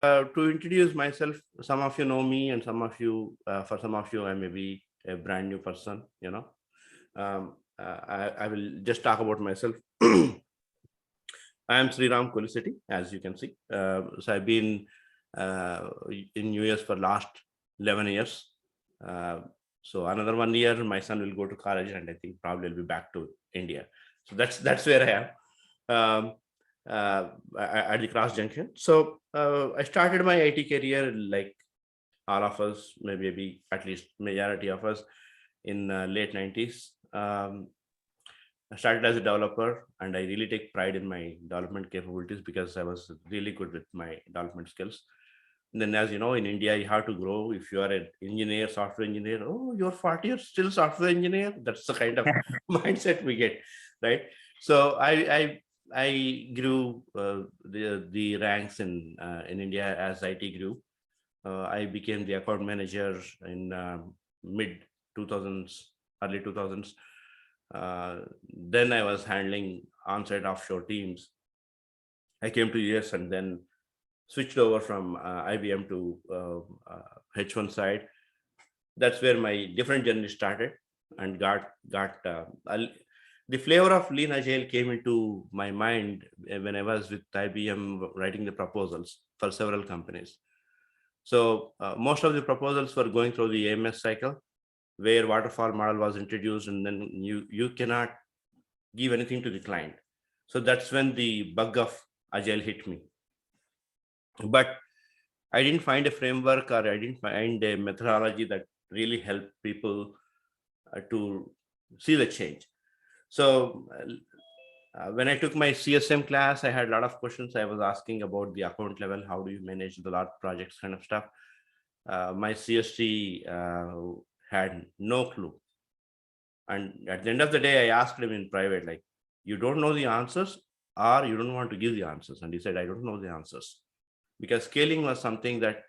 To introduce myself, some of you know me, and for some of you, I may be a brand new person. I will just talk about myself. I am Sreeram Kolisetty, as you can see. So I've been uh, in US for last 11 years. Uh, so another 1 year, my son will go to college, and I think probably will be back to India. So that's where I am. Um, at the cross junction. So I started my IT career like all of us, maybe at least majority of us, in late 90s. I started as a developer, and I really take pride in my development capabilities because I was really good with my development skills. And then, as you know, in India, you have to grow. If you are an engineer, software engineer, oh, you're 40 years still software engineer. That's the kind of mindset we get, right? So I grew the ranks in India as IT grew. I became the account manager in mid 2000s, early 2000s. Then I was handling on-site offshore teams. I came to US and then switched over from IBM to H1 side. That's where my different journey started, and the flavor of lean agile came into my mind when I was with IBM writing the proposals for several companies. So most of the proposals were going through the AMS cycle, where waterfall model was introduced, and then you cannot give anything to the client. So that's when the bug of agile hit me. But I didn't find a framework, or I didn't find a methodology that really helped people to see the change. So when I took my CSM class, I had a lot of questions. I was asking about the account level, how do you manage the large projects kind of stuff. My CST had no clue. And at the end of the day, I asked him in private, like, you don't know the answers, or you don't want to give the answers? And he said, I don't know the answers. Because scaling was something that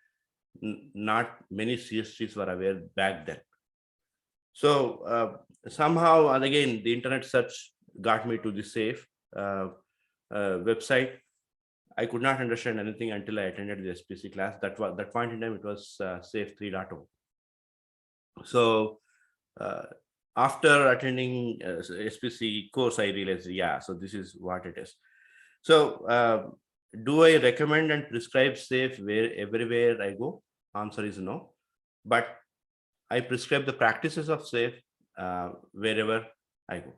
not many CSTs were aware back then. So somehow, and again, the internet search got me to the SAFE website. I could not understand anything until I attended the SPC class. That point in time, it was SAFE 3.0. So after attending SPC course, I realized, yeah, so this is what it is. So do I recommend and prescribe SAFE everywhere I go? Answer is no. But I prescribe the practices of SAFE wherever I go.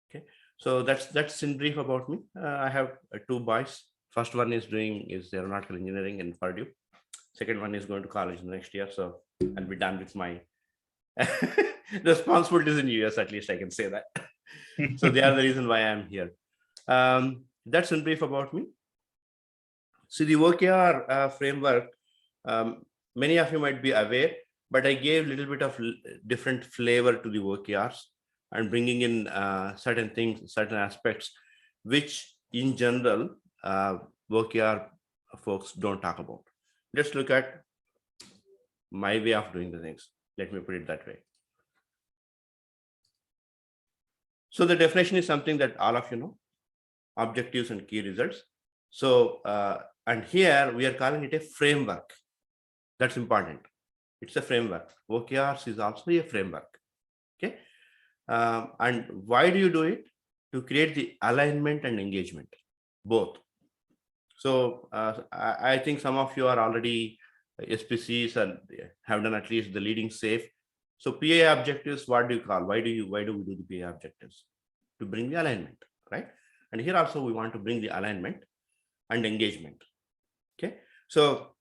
Okay, so that's in brief about me. I have two boys. First one is doing aeronautical engineering in Purdue. Second one is going to college next year. So I'll be done with my responsibilities in US. At least I can say that. So they are the reason why I'm here. That's in brief about me. See, the OKR framework, many of you might be aware, but I gave a little bit of different flavor to the OKRs, and bringing in certain things, certain aspects, which in general, OKR folks don't talk about. Let's look at my way of doing the things. Let me put it that way. So the definition is something that all of you know, objectives and key results. So, and here we are calling it a framework. That's important. It's a framework. OKRs is also a framework. Okay. And why do you do it? To create the alignment and engagement, both. So I think some of you are already SPCs and have done at least the leading SAFE. So PA objectives, what do you call? Why do we do the PA objectives? To bring the alignment, right? And here also we want to bring the alignment and engagement. Okay. So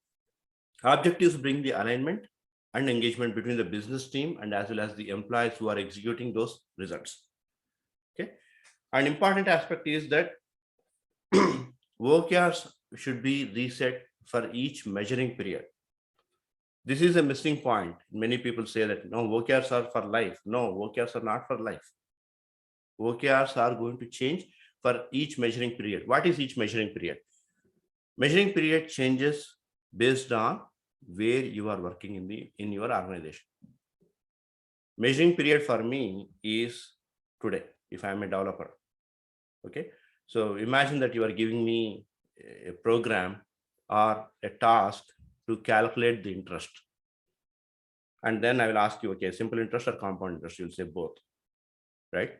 objectives bring the alignment and engagement between the business team and as well as the employees who are executing those results. Okay. An important aspect is that OKRs should be reset for each measuring period. This is a missing point. Many people say that no, OKRs are for life. No, OKRs are not for life. OKRs are going to change for each measuring period. What is each measuring period? Measuring period changes based on where you are working in your organization. Measuring period for me is today, if I'm a developer. Okay. So imagine that you are giving me a program or a task to calculate the interest. And then I will ask you, okay, simple interest or compound interest? You'll say both, right?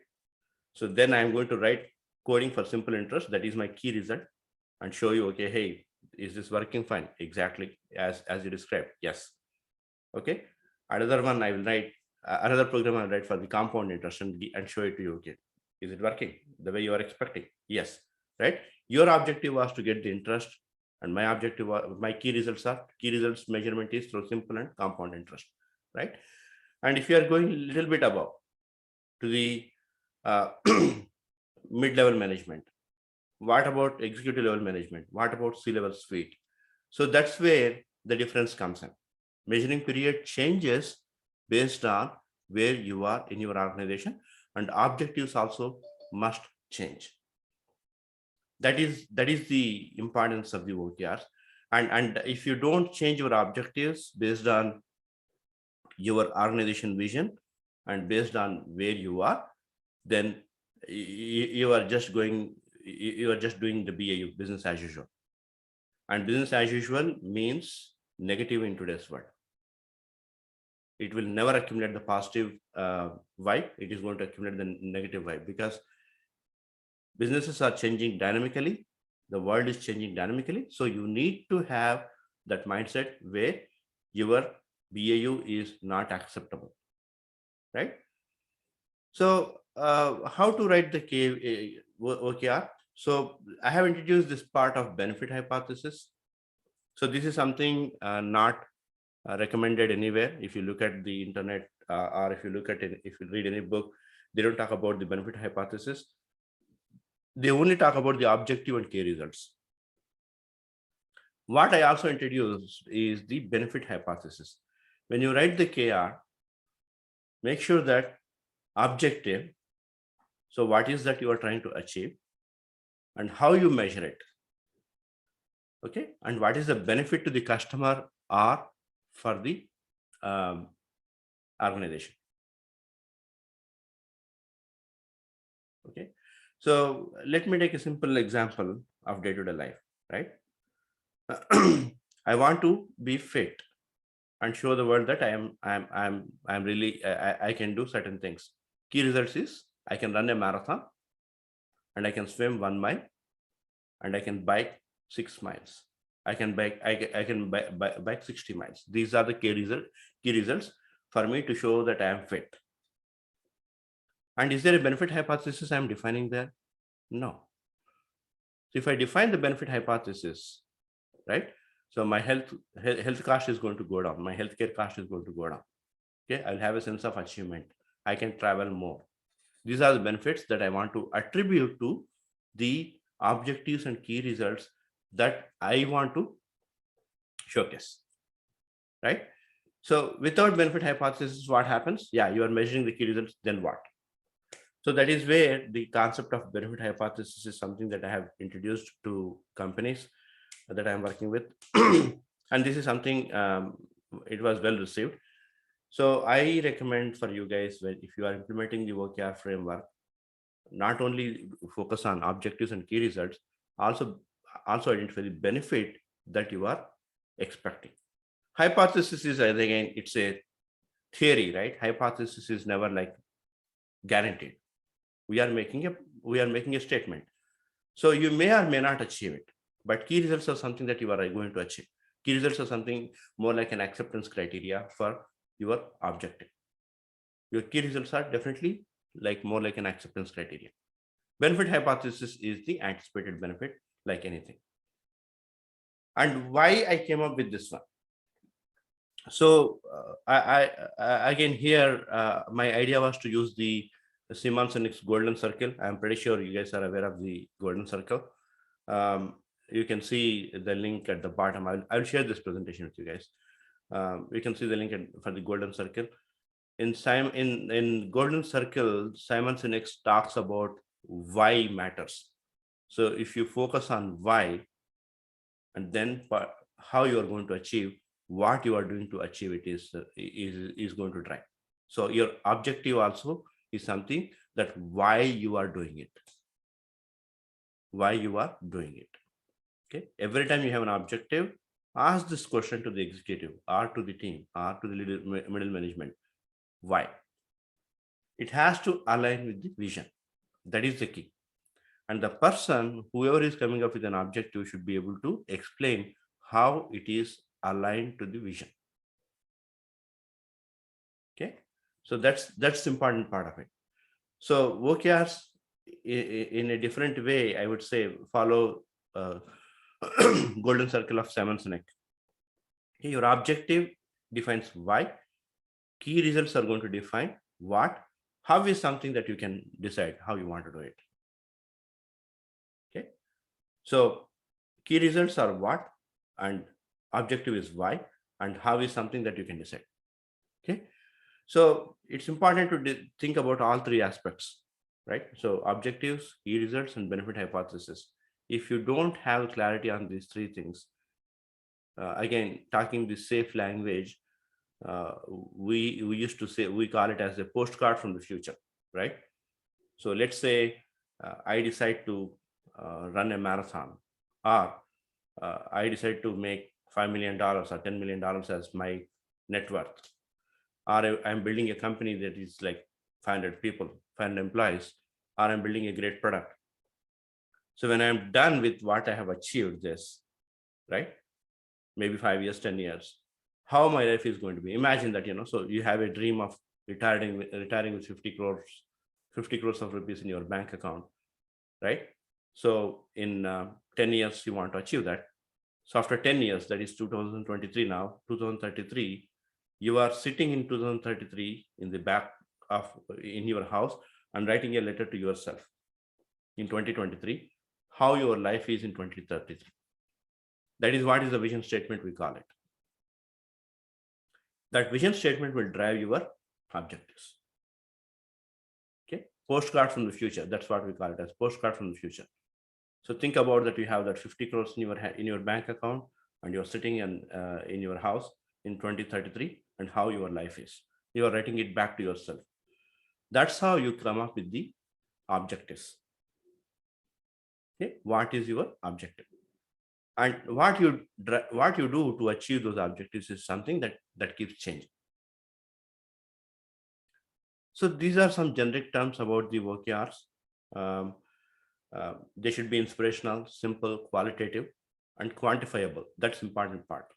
So then I'm going to write coding for simple interest. That is my key result, and show you, okay, hey, is this working fine? Exactly as you described. Yes. Okay. Another one I will write, another program I'll write for the compound interest and show it to you. Okay, is it working the way you are expecting? Yes. Right. Your objective was to get the interest, and my objective was, my key results measurement is through simple and compound interest. Right. And if you are going a little bit above to the mid-level management, what about executive level management? What about C-level suite? So that's where the difference comes in. Measuring period changes based on where you are in your organization, and objectives also must change. That is the importance of the OKRs. And if you don't change your objectives based on your organization vision and based on where you are, then you are just doing the BAU, business as usual. And business as usual means negative in today's world. It will never accumulate the positive vibe. It is going to accumulate the negative vibe, because businesses are changing dynamically. The world is changing dynamically. So you need to have that mindset where your BAU is not acceptable, right? So how to write the OKR? So I have introduced this part of benefit hypothesis. So this is something not recommended anywhere. If you look at the internet or if you look at it, if you read any book, they don't talk about the benefit hypothesis. They only talk about the objective and key results. What I also introduced is the benefit hypothesis. When you write the KR, make sure that objective, so what is that you are trying to achieve and how you measure it, okay, and what is the benefit to the customer or for the organization. Okay, so let me take a simple example of day-to-day life, right? I want to be fit and show the world that I'm really I can do certain things. Key results is I can run a marathon, and I can swim 1 mile, and I can bike 6 miles. I can bike 60 miles. These are the key results for me to show that I am fit. And is there a benefit hypothesis I'm defining there? No. So if I define the benefit hypothesis, right? So my health cost is going to go down. My healthcare cost is going to go down. Okay, I'll have a sense of achievement. I can travel more. These are the benefits that I want to attribute to the objectives and key results that I want to showcase, right? So without benefit hypothesis, what happens? Yeah, you are measuring the key results, then what? So that is where the concept of benefit hypothesis is something that I have introduced to companies that I'm working with. And this is something, it was well received. So I recommend for you guys, when if you are implementing the OKR framework, not only focus on objectives and key results, also identify the benefit that you are expecting. Hypothesis is, again, it's a theory, right? Hypothesis is never like guaranteed. We are making a statement. So you may or may not achieve it, but key results are something that you are going to achieve. Key results are something more like an acceptance criteria for your objective. Your key results are definitely more like an acceptance criteria. Benefit hypothesis is the anticipated benefit, like anything. And why I came up with this one. So I again here, my idea was to use the Simon's golden circle. I'm pretty sure you guys are aware of the golden circle. You can see the link at the bottom. I'll share this presentation with you guys. You can see the link for the golden circle. In golden circle, Simon Sinek talks about why matters. So if you focus on why, and then how you are going to achieve what you are doing to achieve it is going to drive. So your objective also is something that why you are doing it. Why you are doing it. Okay. Every time you have an objective, ask this question to the executive or to the team or to the middle management. Why? It has to align with the vision. That is the key. And the person, whoever is coming up with an objective, should be able to explain how it is aligned to the vision. Okay. So that's the important part of it. So OKRs in a different way, I would say, follow golden circle of Simon Sinek. Okay, your objective defines why. Key results are going to define what. How is something that you can decide how you want to do it. Okay. So key results are what, and objective is why, and how is something that you can decide. Okay. So it's important to think about all three aspects, right? So objectives, key results, and benefit hypothesis. If you don't have clarity on these three things, again, talking the safe language, we used to say, we call it as a postcard from the future, right? So let's say I decide to run a marathon, or I decide to make $5 million or $10 million as my net worth, or I'm building a company that is like 500 people, 500 employees, or I'm building a great product. So when I'm done with what I have achieved this, right? Maybe 5 years, 10 years, how my life is going to be. Imagine that, so you have a dream of retiring with 50 crores of rupees in your bank account, right? So in 10 years, you want to achieve that. So after 10 years, that is 2023 now, 2033, you are sitting in 2033 in the back of in your house and writing a letter to yourself in 2023, how your life is in 2033. That is what is the vision statement, we call it. That vision statement will drive your objectives. Okay, postcard from the future. That's what we call it, as postcard from the future. So think about that. You have that 50 crores in your bank account, and you're sitting in your house in 2033, and how your life is. You are writing it back to yourself. That's how you come up with the objectives. Okay, what is your objective? And what you do to achieve those objectives is something that keeps changing. So these are some generic terms about the OKRs. They should be inspirational, simple, qualitative, and quantifiable. That's the important part.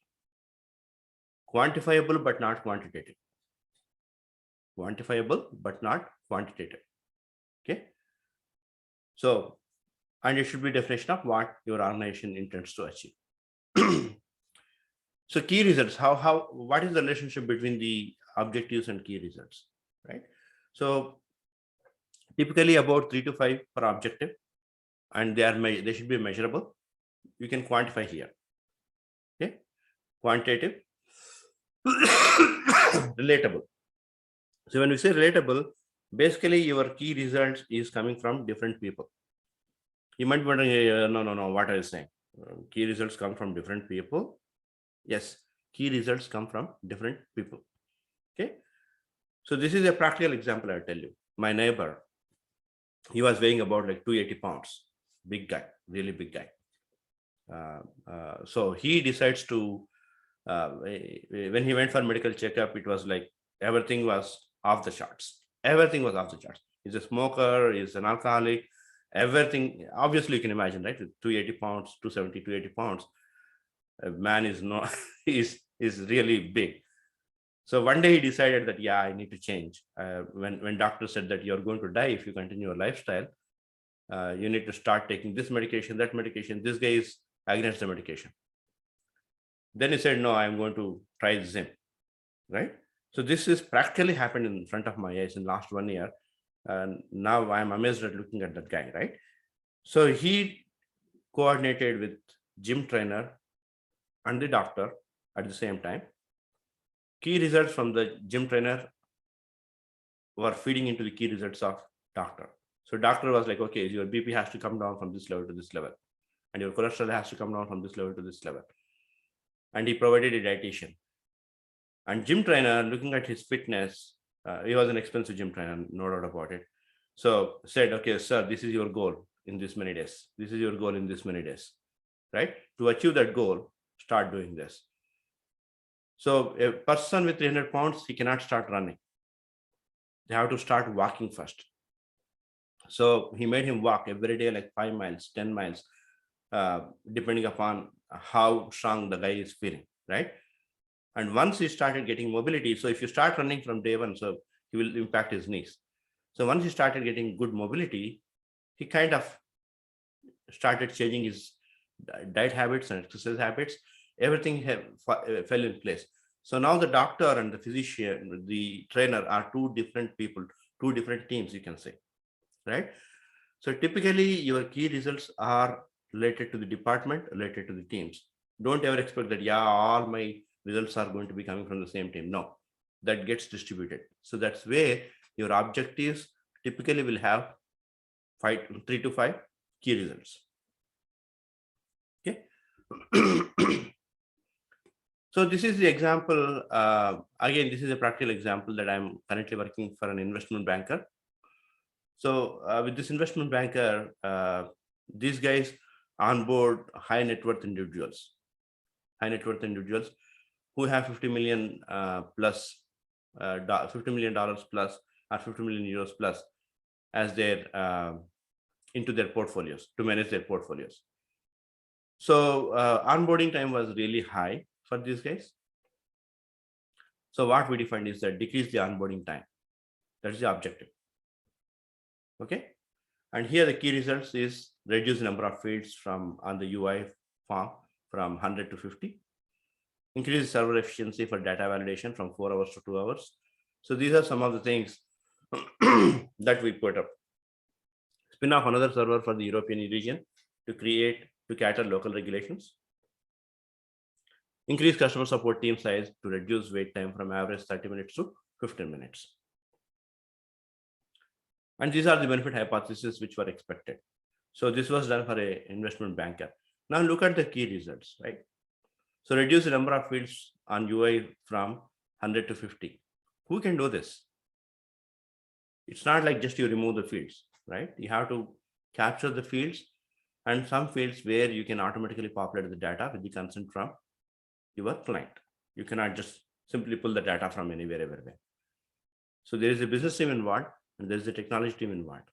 Quantifiable but not quantitative. Quantifiable but not quantitative. Okay. So, and it should be definition of what your organization intends to achieve. So key results, what is the relationship between the objectives and key results, right? So typically about 3 to 5 per objective, and they should be measurable. You can quantify here. Okay, quantitative, relatable. So when we say relatable, basically your key results is coming from different people. You might be wondering, no, what are you saying? Key results come from different people. Yes, key results come from different people. Okay. So this is a practical example I'll tell you. My neighbor, he was weighing about like 280 pounds. Big guy, really big guy. So he decides to, when he went for medical checkup, it was like everything was off the charts. Everything was off the charts. He's a smoker, he's an alcoholic, everything. Obviously, you can imagine, right? 280 pounds, 270, 280 pounds. A man is not, is really big. So one day he decided that, yeah, I need to change. When doctor said that you're going to die if you continue your lifestyle, you need to start taking this medication, that medication. This guy is against the medication. Then he said, no, I'm going to try Zim, right? So this is practically happened in front of my eyes in last 1 year. And now I'm amazed at looking at that guy, right? So he coordinated with gym trainer and the doctor at the same time. Key results from the gym trainer were feeding into the key results of doctor. So doctor was like, okay, your BP has to come down from this level to this level, and your cholesterol has to come down from this level to this level. And he provided a dietitian. And gym trainer, looking at his fitness, he was an expensive gym trainer, no doubt about it. So said, okay, sir, this is your goal in this many days. This is your goal in this many days. right? To achieve that goal, start doing this. So a person with 300 pounds, he cannot start running. They have to start walking first. So he made him walk every day, like 5 miles, 10 miles, depending upon how strong the guy is feeling, right? And once he started getting mobility, so if you start running from day one, so he will impact his knees. So once he started getting good mobility, he kind of started changing his diet habits and exercise habits. Everything fell in place. So now the doctor and the physician, the trainer are two different people, two different teams, you can say, right? So typically your key results are related to the department, related to the teams. Don't ever expect that, yeah, all my results are going to be coming from the same team. No, that gets distributed. So that's where your objectives typically will have 3 to 5 key results. Okay. So this is the example. Again, this is a practical example that I'm currently working for an investment banker. So with this investment banker, these guys onboard high net worth individuals who have 50 million plus, $50 million plus, or 50 million euros plus as their into their portfolios, to manage their portfolios. So onboarding time was really high for these guys. So what we defined is that decrease the onboarding time. That's the objective. Okay. And here the key results is reduce the number of fields from on the UI form from 100 to 50. Increase server efficiency for data validation from 4 hours to 2 hours. So these are some of the things that we put up. Spin off another server for the European region to cater local regulations. Increase customer support team size to reduce wait time from average 30 minutes to 15 minutes. And these are the benefit hypotheses which were expected. So this was done for an investment banker. Now look at the key results, right? So reduce the number of fields on UI from 100 to 50. Who can do this? It's not like just you remove the fields, right? You have to capture the fields and some fields where you can automatically populate the data with the consent from your client. You cannot just simply pull the data from anywhere, everywhere. So there is a business team involved and there is a technology team involved.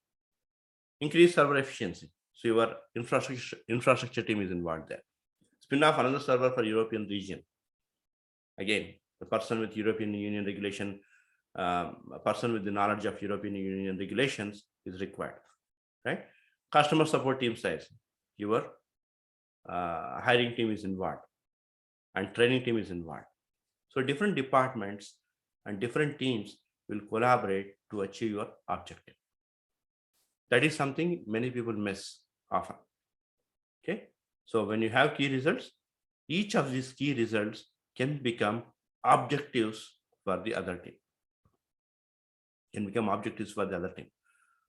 Increase server efficiency. So your infrastructure team is involved there. Spin off another server for European region. Again, the person with European Union regulation, a person with the knowledge of European Union regulations is required, right? Customer support team size. Your hiring team is involved and training team is involved. So different departments and different teams will collaborate to achieve your objective. That is something many people miss often. Okay. So when you have key results, each of these key results can become objectives for the other team.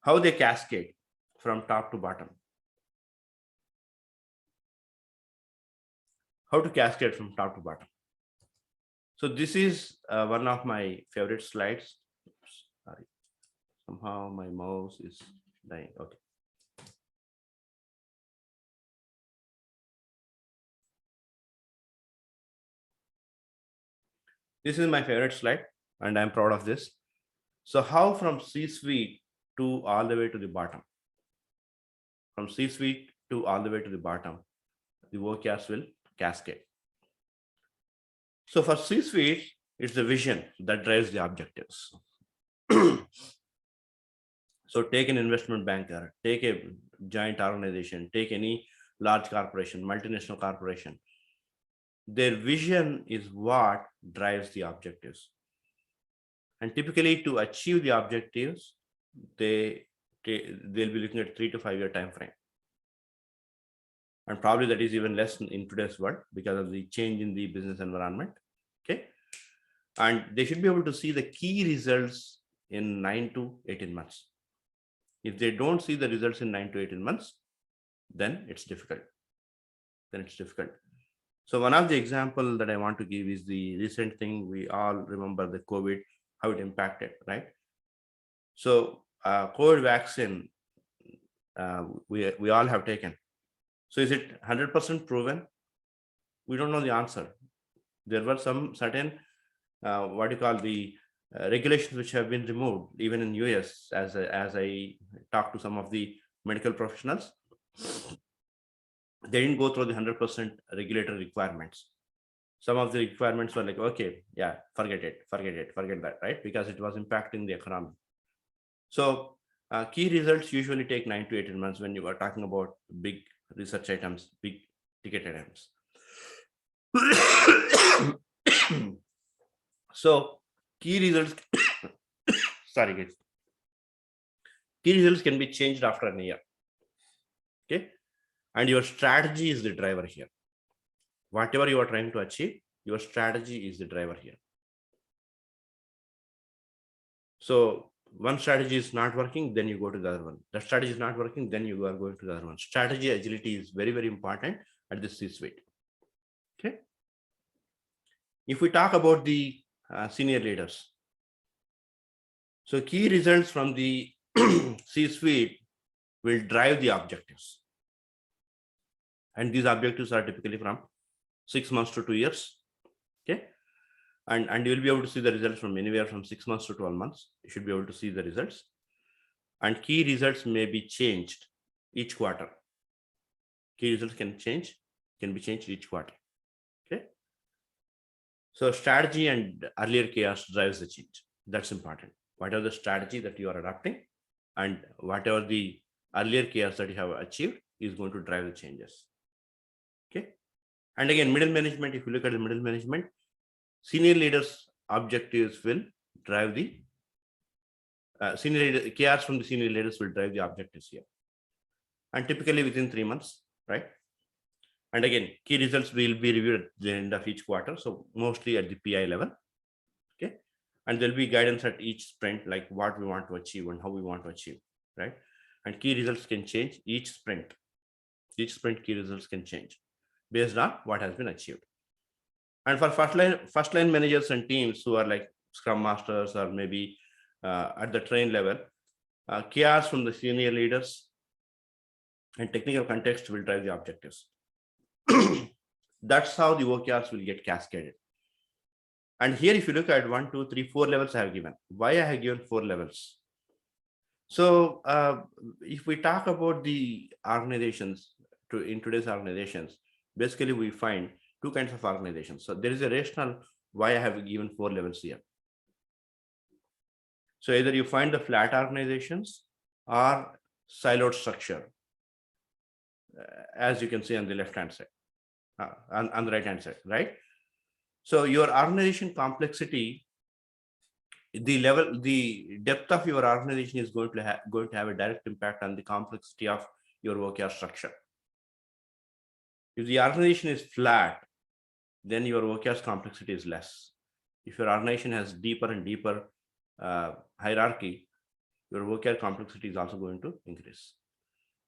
How they cascade from top to bottom. How to cascade from top to bottom. So this is one of my favorite slides. Oops, sorry. Somehow my mouse is dying. Okay. This is my favorite slide and I'm proud of this. So how from C-suite to all the way to the bottom? From C-suite to all the way to the bottom, the OKRs will cascade. So for C-suite, it's the vision that drives the objectives. So take an investment banker, take a giant organization, take any large corporation, multinational corporation. Their vision is what drives the objectives. And typically to achieve the objectives, they'll be looking at 3 to 5 year time frame. And probably that is even less in today's world because of the change in the business environment. Okay. And they should be able to see the key results in 9 to 18 months. If they don't see the results in 9 to 18 months, then it's difficult. So one of the example that I want to give is the recent thing. We all remember the COVID, how it impacted, right? So COVID vaccine, we all have taken. So is it 100% proven? We don't know the answer. There were some certain what you call the regulations which have been removed even in US. As I talked to some of the medical professionals, they didn't go through the 100% regulatory requirements. Some of the requirements were like, okay, yeah, forget that, right? Because it was impacting the economy. So key results usually take 9 to 18 months when you are talking about big research items, big ticket items. So key results, sorry guys, key results can be changed after a year. Okay, and your strategy is the driver here. Whatever you are trying to achieve, your strategy is the driver here. So one strategy is not working, then you go to the other one. The strategy is not working, then you are going to the other one. Strategy agility is very, very important at this C-suite. Okay. If we talk about the senior leaders, so key results from the C-suite will drive the objectives. And these objectives are typically from 6 months to 2 years. Okay. And you'll be able to see the results from anywhere from 6 months to 12 months. You should be able to see the results. And key results may be changed each quarter. Key results can be changed each quarter. Okay. So strategy and earlier chaos drives the change. That's important. Whatever the strategy that you are adopting and whatever the earlier chaos that you have achieved is going to drive the changes. Okay. And again, middle management, if you look at the middle management, senior leaders' objectives will drive the KRs from the senior leaders will drive the objectives here. And typically within 3 months, right? And again, key results will be reviewed at the end of each quarter. So mostly at the PI level. Okay. And there'll be guidance at each sprint, like what we want to achieve and how we want to achieve, right? And key results can change each sprint. Each sprint key results can change based on what has been achieved. And for first line managers and teams who are like Scrum Masters or maybe at the train level, KRs from the senior leaders and technical context will drive the objectives. That's how the OKRs will get cascaded. And here, if you look at 1, 2, 3, 4 levels I have given. Why I have given 4 levels? So if we talk about the organizations in today's organizations, basically we find 2 kinds of organizations. So there is a rationale why I have given 4 levels here. So either you find the flat organizations or siloed structure, as you can see on the left-hand side, on the right-hand side, right? So your organization complexity, the depth of your organization is going to have a direct impact on the complexity of your OKR structure. If the organization is flat, then your OKR's complexity is less. If your organization has deeper and deeper hierarchy, your OKR complexity is also going to increase.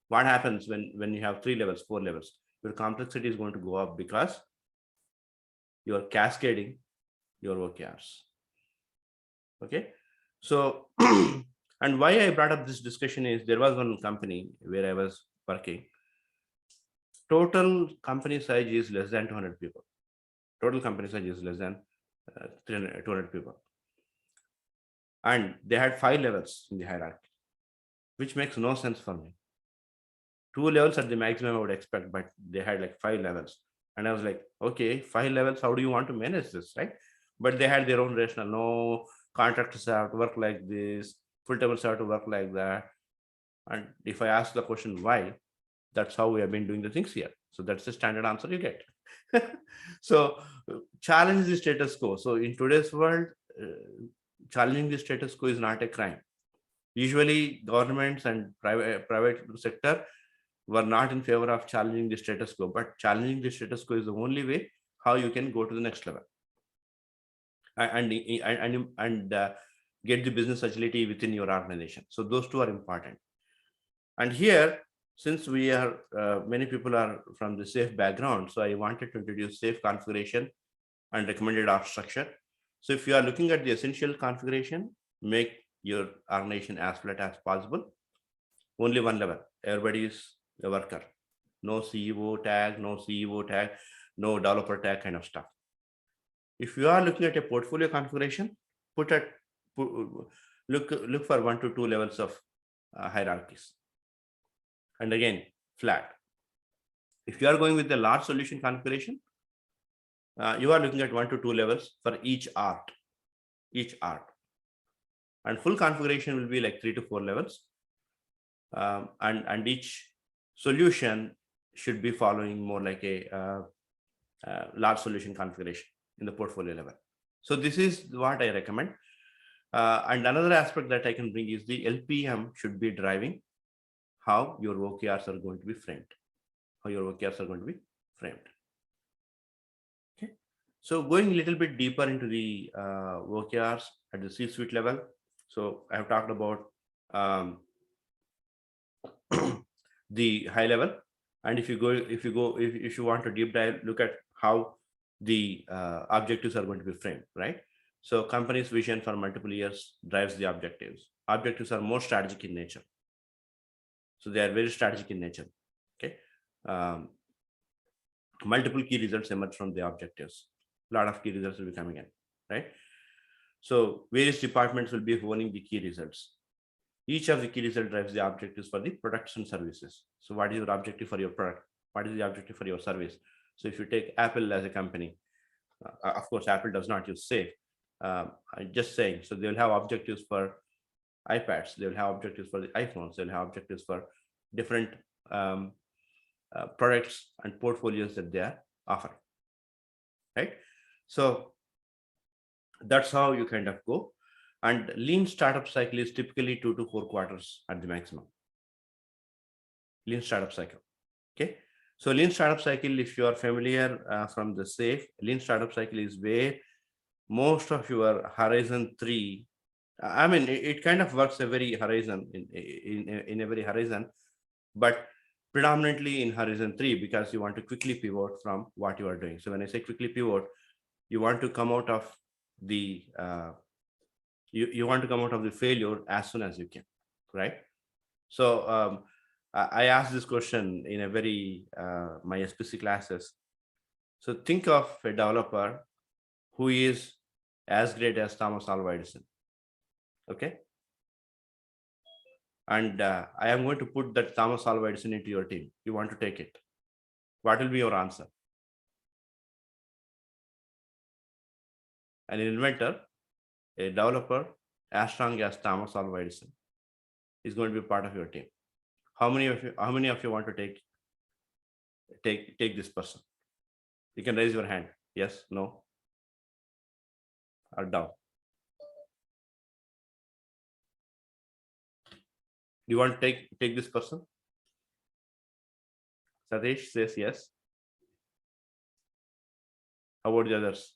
What happens when you have 3 levels, 4 levels? Your complexity is going to go up because you are cascading your OKRs. Okay. So, and why I brought up this discussion is there was one company where I was working. Total company size is less than 200 people. Total company size is less than 200 people. And they had 5 levels in the hierarchy, which makes no sense for me. 2 levels at the maximum I would expect, but they had like 5 levels. And I was like, okay, 5 levels, how do you want to manage this, right? But they had their own rationale. No, contractors have to work like this, full-timers have to work like that. And if I ask the question why, that's how we have been doing the things here. So that's the standard answer you get. So challenge the status quo. So in today's world, challenging the status quo is not a crime. Usually governments and private sector were not in favor of challenging the status quo, but challenging the status quo is the only way how you can go to the next level and get the business agility within your organization. So those 2 are important. And here, since we are many people are from the SAFe background, so I wanted to introduce SAFe configuration and recommended org structure. So if you are looking at the essential configuration, make your organization as flat as possible. Only 1 level. Everybody is a worker. no CEO tag, no CEO tag, no developer tag kind of stuff. If you are looking at a portfolio configuration, look for 1 to 2 levels of hierarchies. And again, flat. If you are going with the large solution configuration, you are looking at 1 to 2 levels for each art. And full configuration will be like 3 to 4 levels. And each solution should be following more like a large solution configuration in the portfolio level. So this is what I recommend. And another aspect that I can bring is the LPM should be driving how your OKRs are going to be framed. Okay. So going a little bit deeper into the OKRs at the C-suite level. So I have talked about the high level, and if you want to deep dive, look at how the objectives are going to be framed, right? So company's vision for multiple years drives the objectives. Objectives are more strategic in nature. So they are very strategic in nature. Okay. Multiple key results emerge from the objectives. A lot of key results will be coming in, right? So various departments will be owning the key results. Each of the key results drives the objectives for the products and services. So what is your objective for your product? What is the objective for your service? So if you take Apple as a company, of course, Apple does not use safe. I'm just saying, so they'll have objectives for iPads. They'll have objectives for the iPhones. They'll have objectives for different products and portfolios that they are offering, right? So that's how you kind of go. And lean startup cycle is typically 2 to 4 quarters at the maximum. Lean startup cycle. Okay. So lean startup cycle, if you are familiar from the SAFe, lean startup cycle is where most of your horizon 3, I mean, it kind of works a very horizon in a very horizon, but predominantly in horizon 3, because you want to quickly pivot from what you are doing. So when I say quickly pivot, you want to come out of the you want to come out of the failure as soon as you can, right? So I asked this question in a very my SPC classes. So think of a developer who is as great as Thomas Alva Edison. Okay. And I am going to put that Thomas Alva Edison into your team. You want to take it. What will be your answer? An inventor, a developer as strong as Thomas Alva Edison is going to be part of your team. How many of you want to take this person? You can raise your hand. Yes, no, or down. You want to take this person? Satish says yes. How about the others?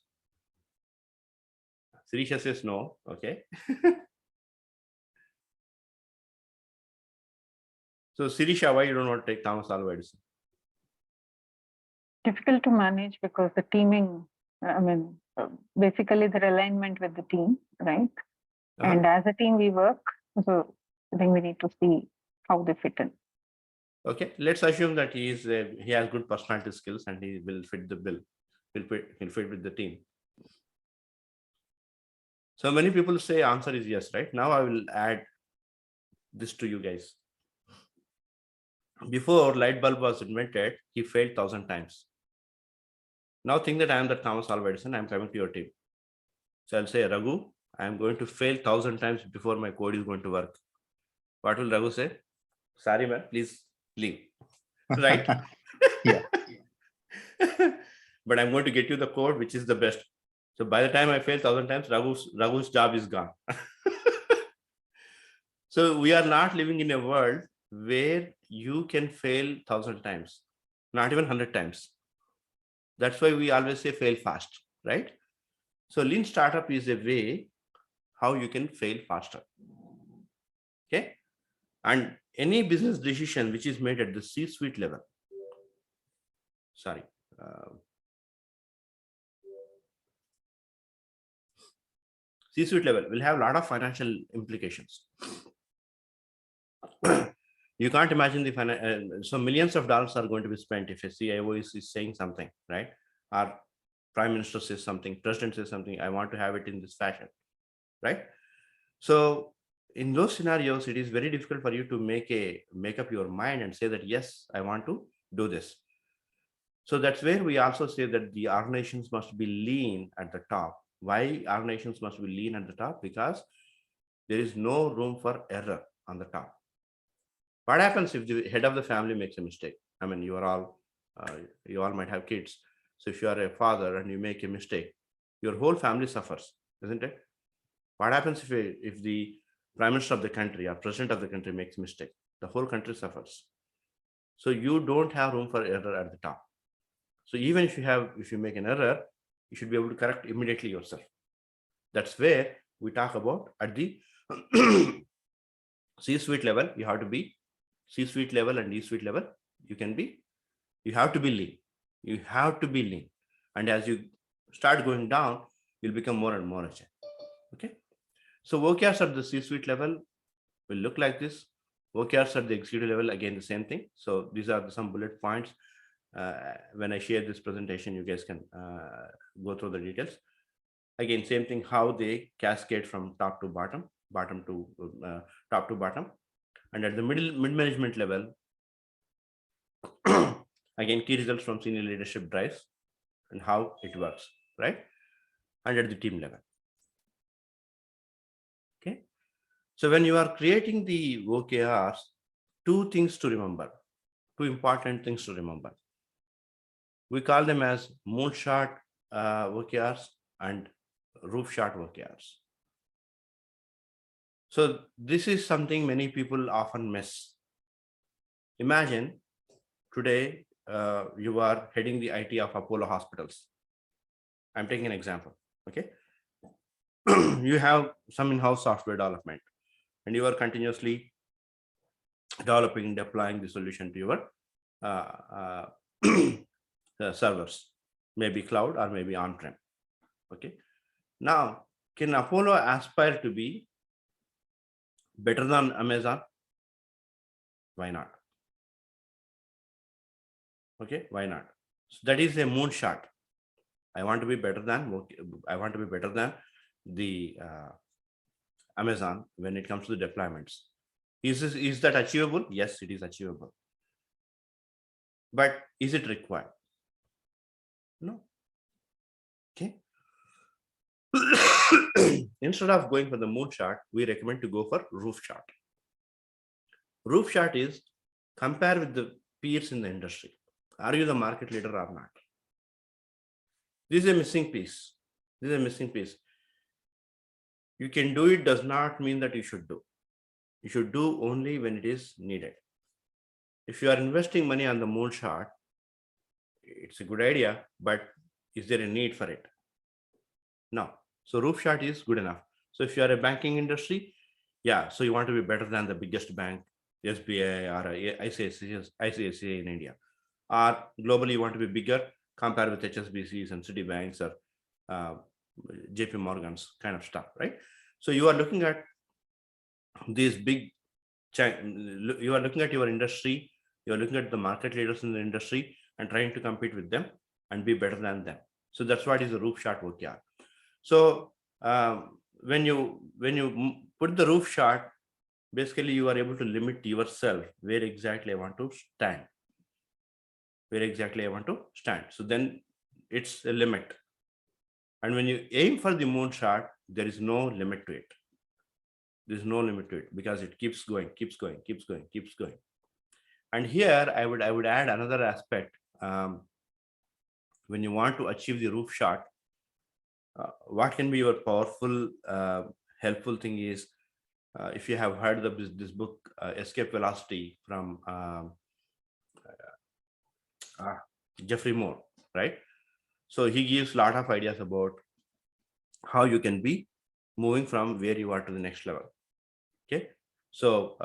Sirisha says no. Okay. So Sirisha, why you don't want to take Thomas Alva Edison? Difficult to manage because the teaming, I mean, basically the alignment with the team, right? And as a team we work, so I think we need to see how they fit in. Okay, let's assume that he has good personality skills and he will fit the bill. He'll fit with the team. So many people say answer is yes, right? Now I will add this to you guys. Before light bulb was invented, he failed 1,000 times. Now think that I am the Thomas Alva Edison, I am coming to your team. So I'll say, Raghu, I am going to fail 1,000 times before my code is going to work. What will Raghu say? Sorry, man, please leave. Right? Yeah. But I'm going to get you the code, which is the best. So by the time I fail 1,000 times, Raghu's job is gone. So we are not living in a world where you can fail 1,000 times, not even 100 times. That's why we always say fail fast, right? So lean startup is a way how you can fail faster. Okay. And any business decision which is made at the C-suite level, C-suite level will have a lot of financial implications. You can't imagine so millions of dollars are going to be spent if a CIO is saying something, right? Our prime minister says something, president says something, I want to have it in this fashion, right? So in those scenarios, it is very difficult for you to make up your mind and say that, yes, I want to do this. So that's where we also say that the organizations must be lean at the top. Why organizations must be lean at the top? Because there is no room for error on the top. What happens if the head of the family makes a mistake? I mean, you all might have kids. So if you are a father and you make a mistake, your whole family suffers, isn't it? What happens if the prime minister of the country or president of the country makes a mistake? The whole country suffers. So you don't have room for error at the top. So even if you make an error, you should be able to correct immediately yourself. That's where we talk about at the C-suite level, you have to be C-suite level and E-suite level. You have to be lean. You have to be lean. And as you start going down, you'll become more and more agile. Okay. So OKRs at the C-suite level will look like this. OKRs at the executive level, again, the same thing. So these are some bullet points. When I share this presentation, you guys can go through the details. Again, same thing, how they cascade from top to bottom, bottom to top to bottom. And at the mid-management level, again, key results from senior leadership drives and how it works, right? And at the team level. Okay. So when you are creating the OKRs, two things to remember, two important things to remember. We call them as moonshot OKRs and roof shot OKRs. So this is something many people often miss. Imagine today you are heading the IT of Apollo hospitals. I'm taking an example. Okay. You have some in-house software development and you are continuously developing, deploying the solution to your servers, maybe cloud or maybe on-prem. Okay. Now, can Apollo aspire to be better than Amazon? Why not? Okay, why not? So that is a moonshot. I want to be better than the Amazon when it comes to the deployments. Is that achievable? Yes, it is achievable. But is it required? No. Okay. Instead of going for the moonshot, we recommend to go for roof shot. Roof shot is compare with the peers in the industry. Are you the market leader or not? This is a missing piece. This is a missing piece. You can do it does not mean that you should do. You should do only when it is needed. If you are investing money on the moonshot, it's a good idea, but is there a need for it? No. So roof shot is good enough. So if you are a banking industry, yeah, so you want to be better than the biggest bank, SBI or ICICI in India. Or globally, you want to be bigger, compare with HSBCs and Citibanks or JP Morgan's kind of stuff, right? So you are looking at these you are looking at your industry, you are looking at the market leaders in the industry and trying to compete with them and be better than them. So that's what is a roof shot OKR. So when you put the roof shot, basically you are able to limit yourself where exactly I want to stand. So then it's a limit. And when you aim for the moonshot, there is no limit to it. There's no limit to it because it keeps going. And here I would add another aspect. When you want to achieve the roof shot, what can be your powerful, helpful thing is, if you have heard this book, Escape Velocity from Jeffrey Moore, right? So he gives a lot of ideas about how you can be moving from where you are to the next level. Okay, so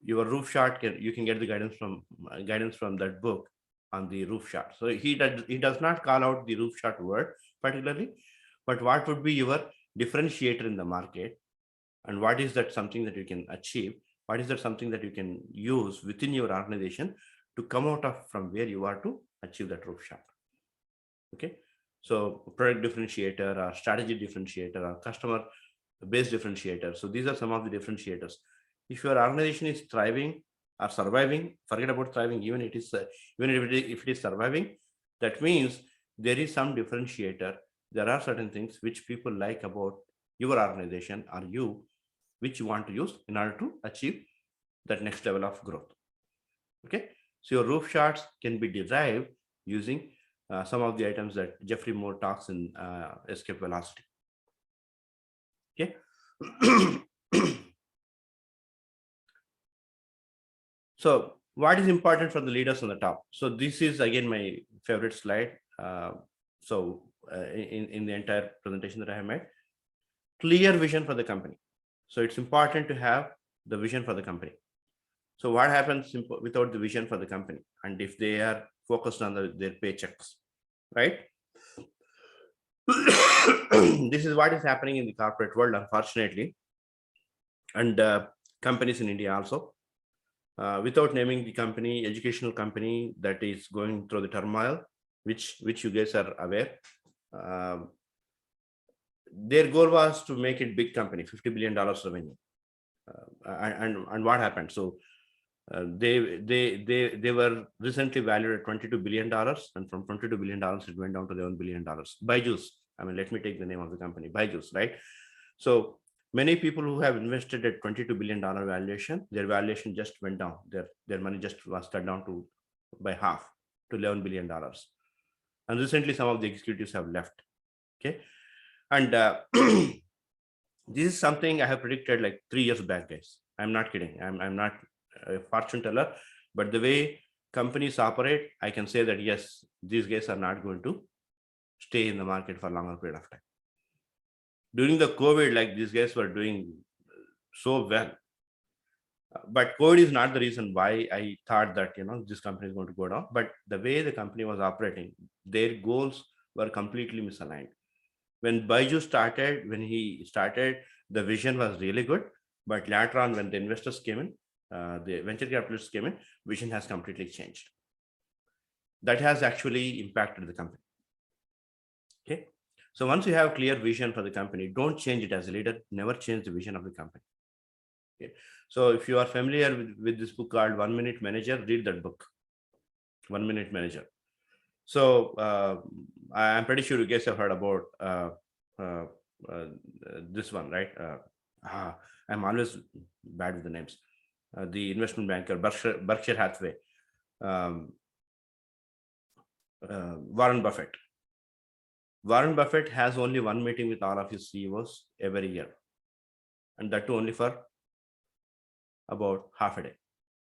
your roof shot you can get the guidance from that book on the roof shot. So he does not call out the roof shot word particularly, but what would be your differentiator in the market, and what is that something that you can achieve What is that something that you can use within your organization to come out of from where you are to achieve that roof shot? Okay. So product differentiator or strategy differentiator or customer base differentiator. So these are some of the differentiators. If your organization is thriving or surviving, forget about thriving, even it is even if it is surviving, that means there is some differentiator. There are certain things which people like about your organization or you, which you want to use in order to achieve that next level of growth. Okay. So your roof shots can be derived using some of the items that Jeffrey Moore talks in Escape Velocity. Okay. So what is important for the leaders on the top? So this is again my favorite slide. In the entire presentation that I have made, clear vision for the company. So it's important to have the vision for the company. So what happens without the vision for the company? And if they are focused on their paychecks, right? This is what is happening in the corporate world, unfortunately, and companies in India also. Without naming the company, educational company that is going through the turmoil, which you guys are aware. Their goal was to make it big company, $50 billion revenue. And what happened? So they were recently valued at $22 billion, and from $22 billion it went down to $11 billion. Byju's, I mean, let me take the name of the company, Byju's, right? So many people who have invested at $22 billion valuation, their valuation just went down. Their money just was cut down to by half to $11 billion. And recently some of the executives have left. Okay. And this is something I have predicted like 3 years back, guys. I'm not kidding. I'm not a fortune teller, but the way companies operate, I can say that yes, these guys are not going to stay in the market for a longer period of time. During the COVID, like these guys were doing so well, but COVID is not the reason why I thought that this company is going to go down. But the way the company was operating, their goals were completely misaligned. When Baiju started, the vision was really good. But later on, when the investors came in, the venture capitalists came in, vision has completely changed. That has actually impacted the company. Okay. So once you have clear vision for the company, don't change it as a leader. Never change the vision of the company. Okay. So if you are familiar with this book called 1 Minute Manager, read that book, 1 Minute Manager. So I'm pretty sure you guys have heard about this one, right? I'm always bad with the names. The investment banker, Berkshire Hathaway, Warren Buffett. Warren Buffett has only one meeting with all of his CEOs every year, and that too only for about half a day.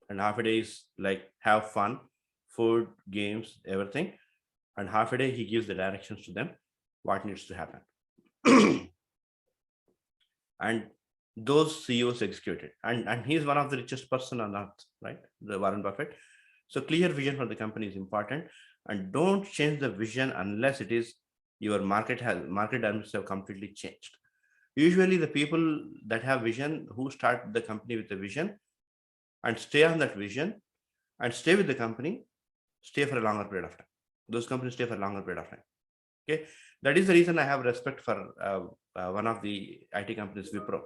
And half a day is like have fun, food, games, everything. And half a day he gives the directions to them, what needs to happen. And those CEOs execute it. And he's one of the richest person on earth, right? The Warren Buffett. So clear vision for the company is important. And don't change the vision unless it is your market dynamics have completely changed. Usually the people that have vision, who start the company with a vision and stay on that vision and stay with the company, stay for a longer period of time. Those companies stay for a longer period of time. Okay. That is the reason I have respect for one of the IT companies, Wipro.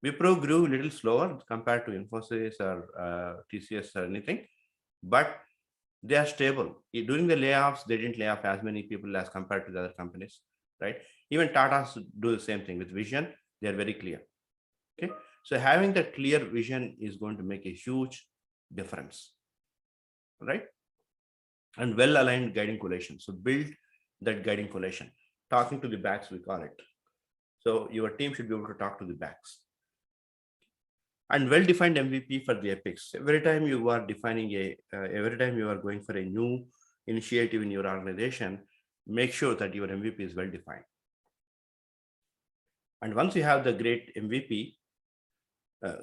Wipro grew a little slower compared to Infosys or TCS or anything, but they are stable. During the layoffs, they didn't lay off as many people as compared to the other companies, right? Even Tata's do the same thing with vision. They are very clear. Okay. So having that clear vision is going to make a huge difference, right? And well-aligned guiding coalition. So build that guiding coalition. Talking to the backs, we call it. So your team should be able to talk to the backs. And well-defined MVP for the epics. Every time you are every time you are going for a new initiative in your organization, make sure that your MVP is well-defined. And once you have the great MVP,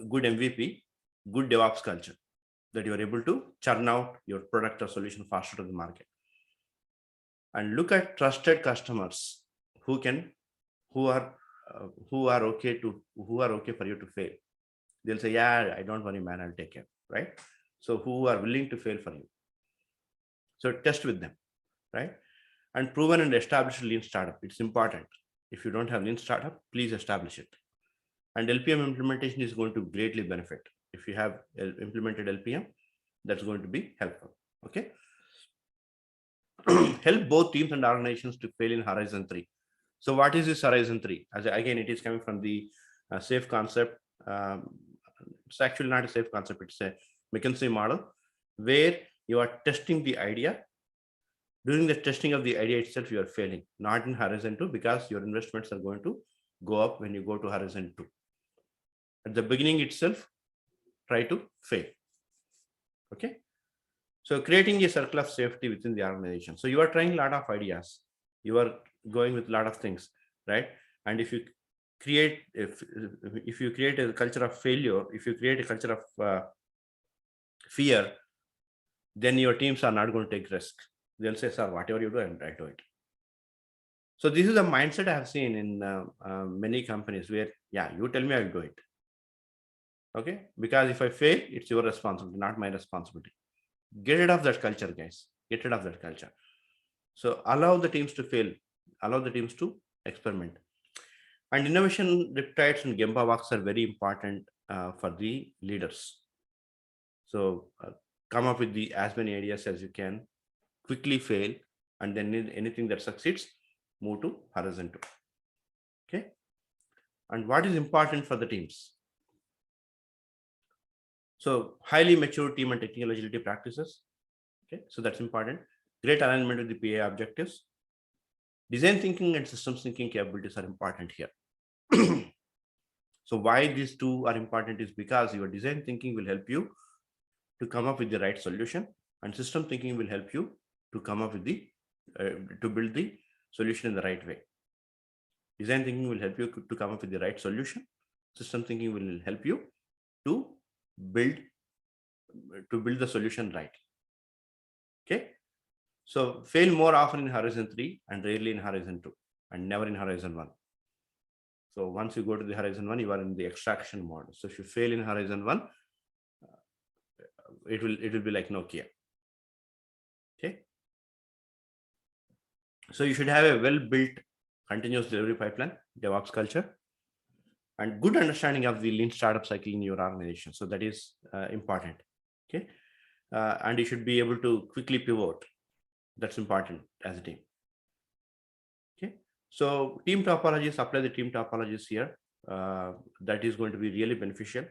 good MVP, good DevOps culture, that you are able to churn out your product or solution faster to the market. And look at trusted customers who are okay for you to fail. They'll say, yeah, I don't worry, man, I'll take care, right? So who are willing to fail for you? So test with them, right? And proven and established lean startup. It's important. If you don't have lean startup, please establish it. And LPM implementation is going to greatly benefit. If you have implemented LPM, that's going to be helpful. Okay. Help both teams and organizations to fail in Horizon 3. So what is this Horizon 3? As again, it is coming from the SAFe concept. It's actually not a SAFe concept. It's a McKinsey model where you are testing the idea. During the testing of the idea itself, you are failing, not in Horizon 2, because your investments are going to go up when you go to Horizon 2. At the beginning itself, try to fail. Okay. So creating a circle of safety within the organization. So you are trying a lot of ideas. You are going with a lot of things, right? And if you create, if you create a culture of failure, if you create a culture of fear, then your teams are not going to take risk. They'll say, sir, whatever you do, I do it. So this is a mindset I have seen in many companies where, yeah, you tell me, I'll do it. Okay. Because if I fail, it's your responsibility, not my responsibility. Get rid of that culture, guys. Get rid of that culture. So allow the teams to fail, allow the teams to experiment. And innovation riptides and Gemba walks are very important for the leaders. So come up with as many ideas as you can, quickly fail, and then anything that succeeds, move to Horizon 2. Okay. And what is important for the teams? So highly mature team and technical agility practices. Okay. So that's important. Great alignment with the PA objectives. Design thinking and systems thinking capabilities are important here. So why these two are important is because your design thinking will help you to come up with the right solution, and system thinking will help you to come up with the to build the solution in the right way. Design thinking will help you to come up with the right solution. System thinking will help you to build the solution right. Okay. So fail more often in Horizon 3 and rarely in Horizon 2 and never in Horizon 1. So once you go to the Horizon 1, you are in the extraction mode. So if you fail in Horizon 1, it will be like Nokia. Okay. So you should have a well-built continuous delivery pipeline, DevOps culture, and good understanding of the lean startup cycle in your organization. So that is important. Okay. And you should be able to quickly pivot. That's important as a team. Okay. So team topologies, apply the team topologies here. That is going to be really beneficial.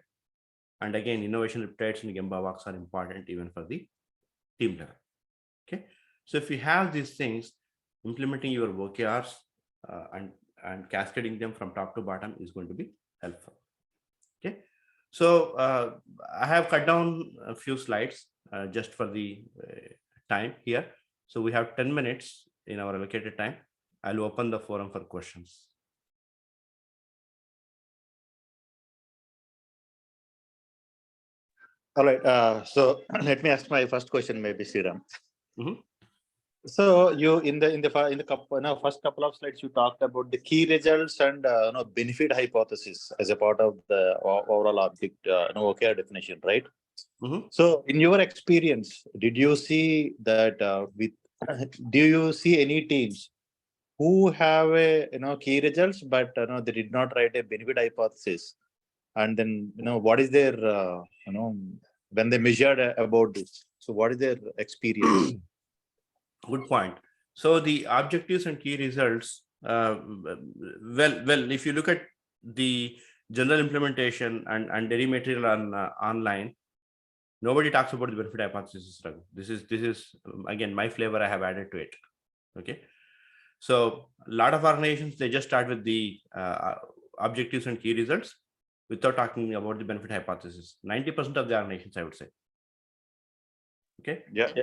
And again, innovation riptides and Gemba walks are important even for the team level. Okay. So if you have these things, implementing your OKRs and cascading them from top to bottom is going to be helpful. Okay. So I have cut down a few slides just for the time here. So we have 10 minutes in our allocated time. I'll open the forum for questions. All right. So let me ask my first question, maybe Sreeram. Mhm. So you in the first couple of slides, you talked about the key results and benefit hypothesis as a part of the overall object OKR definition, right? Mhm. So in your experience, did you see that do you see any teams who have a key results, but they did not write a benefit hypothesis? And then what is their when they measured about this, so what is their experience? Good point. So the objectives and key results, well, if you look at the general implementation and dairy material on online, nobody talks about the benefit hypothesis. This is again my flavor I have added to it. Okay. So a lot of organizations, they just start with the objectives and key results without talking about the benefit hypothesis. 90% of the organizations, I would say. Okay. Yeah.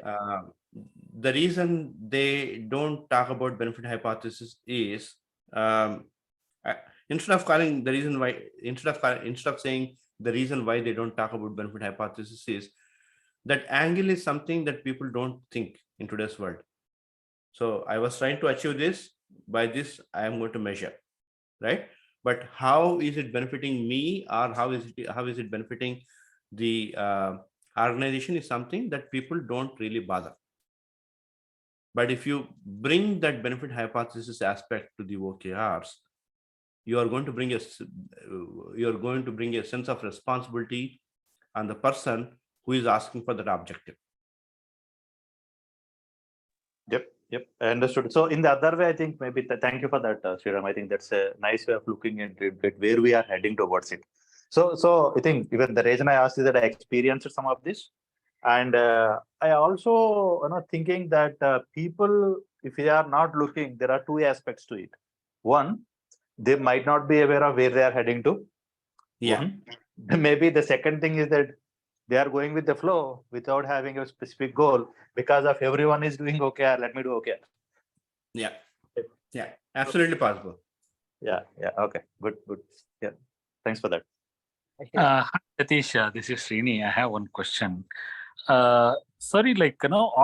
The reason they don't talk about benefit hypothesis is instead of saying the reason why they don't talk about benefit hypothesis is that angle is something that people don't think in today's world. So I was trying to achieve this, by this I am going to measure, right? but how is it benefiting me, or how is it benefiting the organization is something that people don't really bother. But if you bring that benefit hypothesis aspect to the OKRs, you are going to bring a sense of responsibility on the person who is asking for that objective. Yep, I understood. So in the other way, I think maybe thank you for that, Sreeram. I think that's a nice way of looking into it, where we are heading towards it. So I think even the reason I asked is that I experienced some of this, and I also thinking that people, if they are not looking, there are two aspects to it. One, they might not be aware of where they are heading to. Yeah. Maybe the second thing is that they are going with the flow without having a specific goal, because of everyone is doing OKR, let me do OKR. Yeah, absolutely possible. Yeah, okay, good. Yeah, thanks for that. Satish, this is Srini. I have one question. Sorry,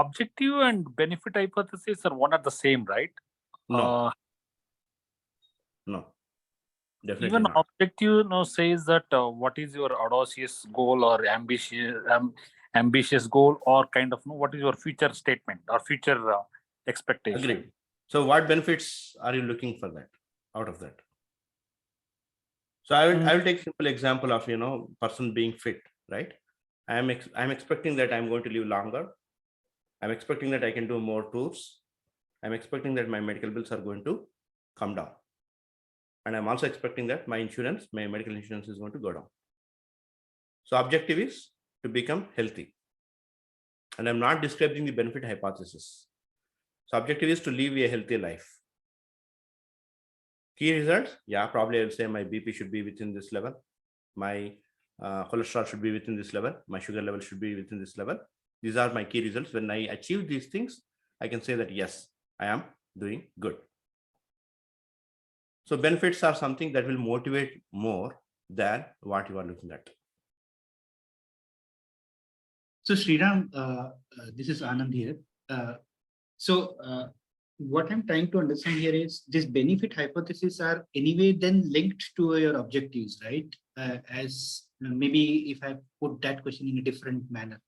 objective and benefit hypothesis are one are the same, right? No, definitely even not. objective says that what is your audacious goal or ambitious goal, or kind of what is your future statement or future expectation. Agreed. So what benefits are you looking for that out of that? So I will take simple example of person being fit, right? I'm expecting that I'm going to live longer. I'm expecting that I can do more tours. I'm expecting that my medical bills are going to come down. And I'm also expecting that my medical insurance is going to go down. So objective is to become healthy. And I'm not describing the benefit hypothesis. So objective is to live a healthy life. Key results, yeah, probably I'll say my BP should be within this level. My cholesterol should be within this level. My sugar level should be within this level. These are my key results. When I achieve these things, I can say that, yes, I am doing good. So benefits are something that will motivate more than what you are looking at. So Sreeram, this is Anand here. What I'm trying to understand here is this benefit hypothesis are anyway then linked to your objectives, right? As maybe if I put that question in a different manner,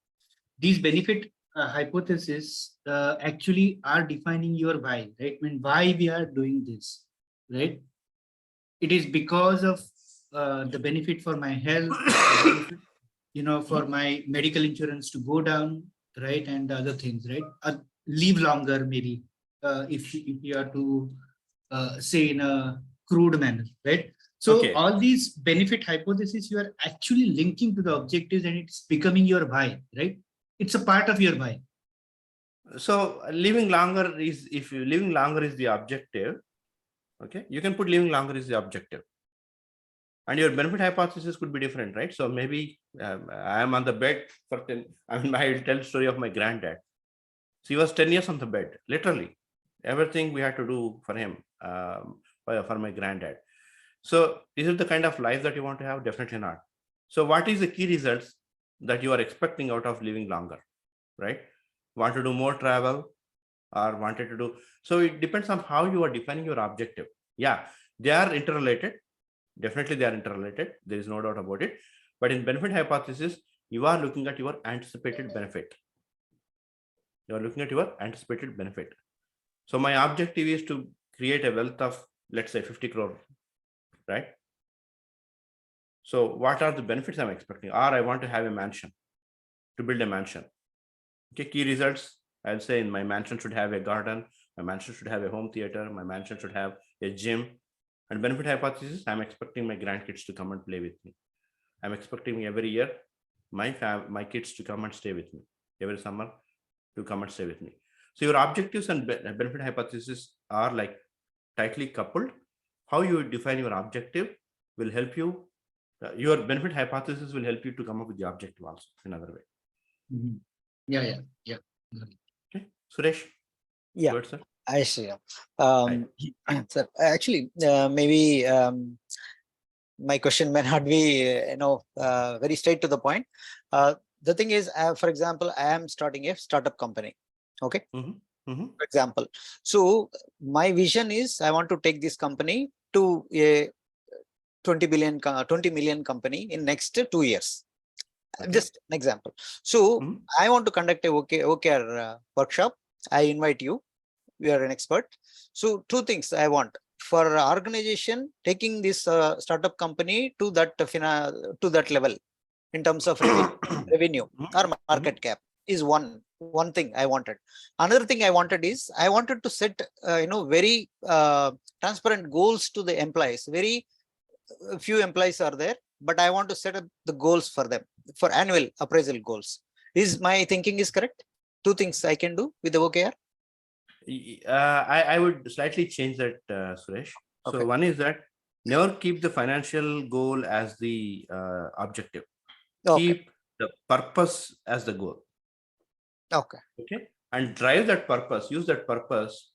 these benefit hypotheses actually are defining your why, right? I mean, why we are doing this, right? It is because of the benefit for my health, for my medical insurance to go down, right? And other things, right? Live longer, maybe, if you are to say in a crude manner, right? So Okay. all these benefit hypotheses, you are actually linking to the objectives and it's becoming your why, right? It's a part of your why. So living longer is, if you living longer is the objective, okay, you can put living longer is the objective. And your benefit hypothesis could be different, right? So maybe I am on the bed for 10, I will tell the story of my granddad. So he was 10 years on the bed, literally. Everything we had to do for him, for my granddad. So is it the kind of life that you want to have? Definitely not. So what is the key results that you are expecting out of living longer, right? Want to do more travel or wanted to do? So it depends on how you are defining your objective. Yeah, they are interrelated. Definitely they are interrelated. There is no doubt about it. But in benefit hypothesis, you are looking at your anticipated benefit. You are looking at your anticipated benefit. So my objective is to create a wealth of, let's say, 50 crore, right? So what are the benefits I'm expecting? Or I want to have a mansion, to build a mansion. Okay, key results, I'll say in my mansion should have a garden, my mansion should have a home theater, my mansion should have a gym. And benefit hypothesis, I'm expecting my grandkids to come and play with me. I'm expecting every year my kids to come and stay with me. Every summer to come and stay with me. So your objectives and benefit hypothesis are like tightly coupled. How you define your objective will help you. Your benefit hypothesis will help you to come up with the objective also in another way. Mm-hmm. Yeah. Okay, Suresh. Yeah. Go ahead, sir. I see. Sir, actually, maybe my question may not be, very straight to the point. The thing is, for example, I am starting a startup company. Okay. For example, so my vision is I want to take this company to a 20 million company in next 2 years. Okay. Just an example. So Mhm. I want to conduct a OKR workshop. I invite you. You are an expert. So two things I want for organization taking this startup company to that level in terms of revenue or market cap is one thing I wanted. Another thing I wanted is I wanted to set very transparent goals to the employees. Very few employees are there, but I want to set up the goals for them for annual appraisal goals. Is my thinking is correct? Two things I can do with the OKR. I would slightly change that, Suresh. So Okay. one is that never keep the financial goal as the objective. Okay. Keep the purpose as the goal. Okay. Okay, and drive that purpose. Use that purpose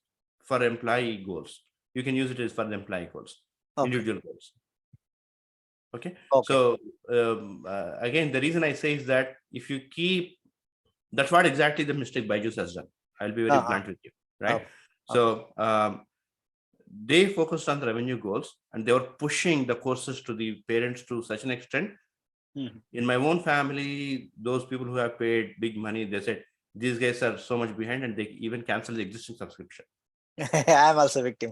for employee goals. You can use it as for the employee goals, Okay. individual goals. Okay. Okay. So again, the reason I say is that if you keep, that's what exactly the mistake Byju's has done. I'll be very blunt with you, right? Okay. So they focused on the revenue goals and they were pushing the courses to the parents to such an extent. Mhm. In my own family, those people who have paid big money, they said these guys are so much behind, and they even cancel the existing subscription. I'm also victim.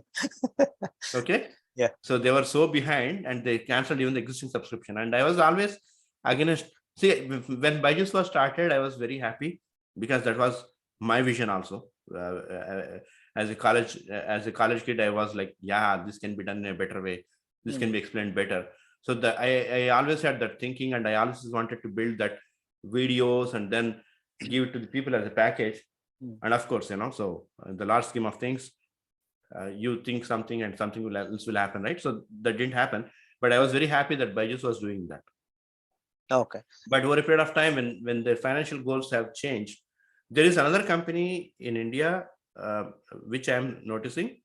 Okay. Yeah. So they were so behind and they canceled even the existing subscription. And I was always against. See, when Byju's was started, I was very happy because that was my vision also. As a college kid, I was like, yeah, this can be done in a better way. This can be explained better. So I always had that thinking, and I always wanted to build that videos and then give it to the people as a package. And of course, so in the large scheme of things, you think something and something else will happen, right? So that didn't happen, but I was very happy that Byju's was doing that. Okay. But over a period of time, when their financial goals have changed, there is another company in India which I'm noticing.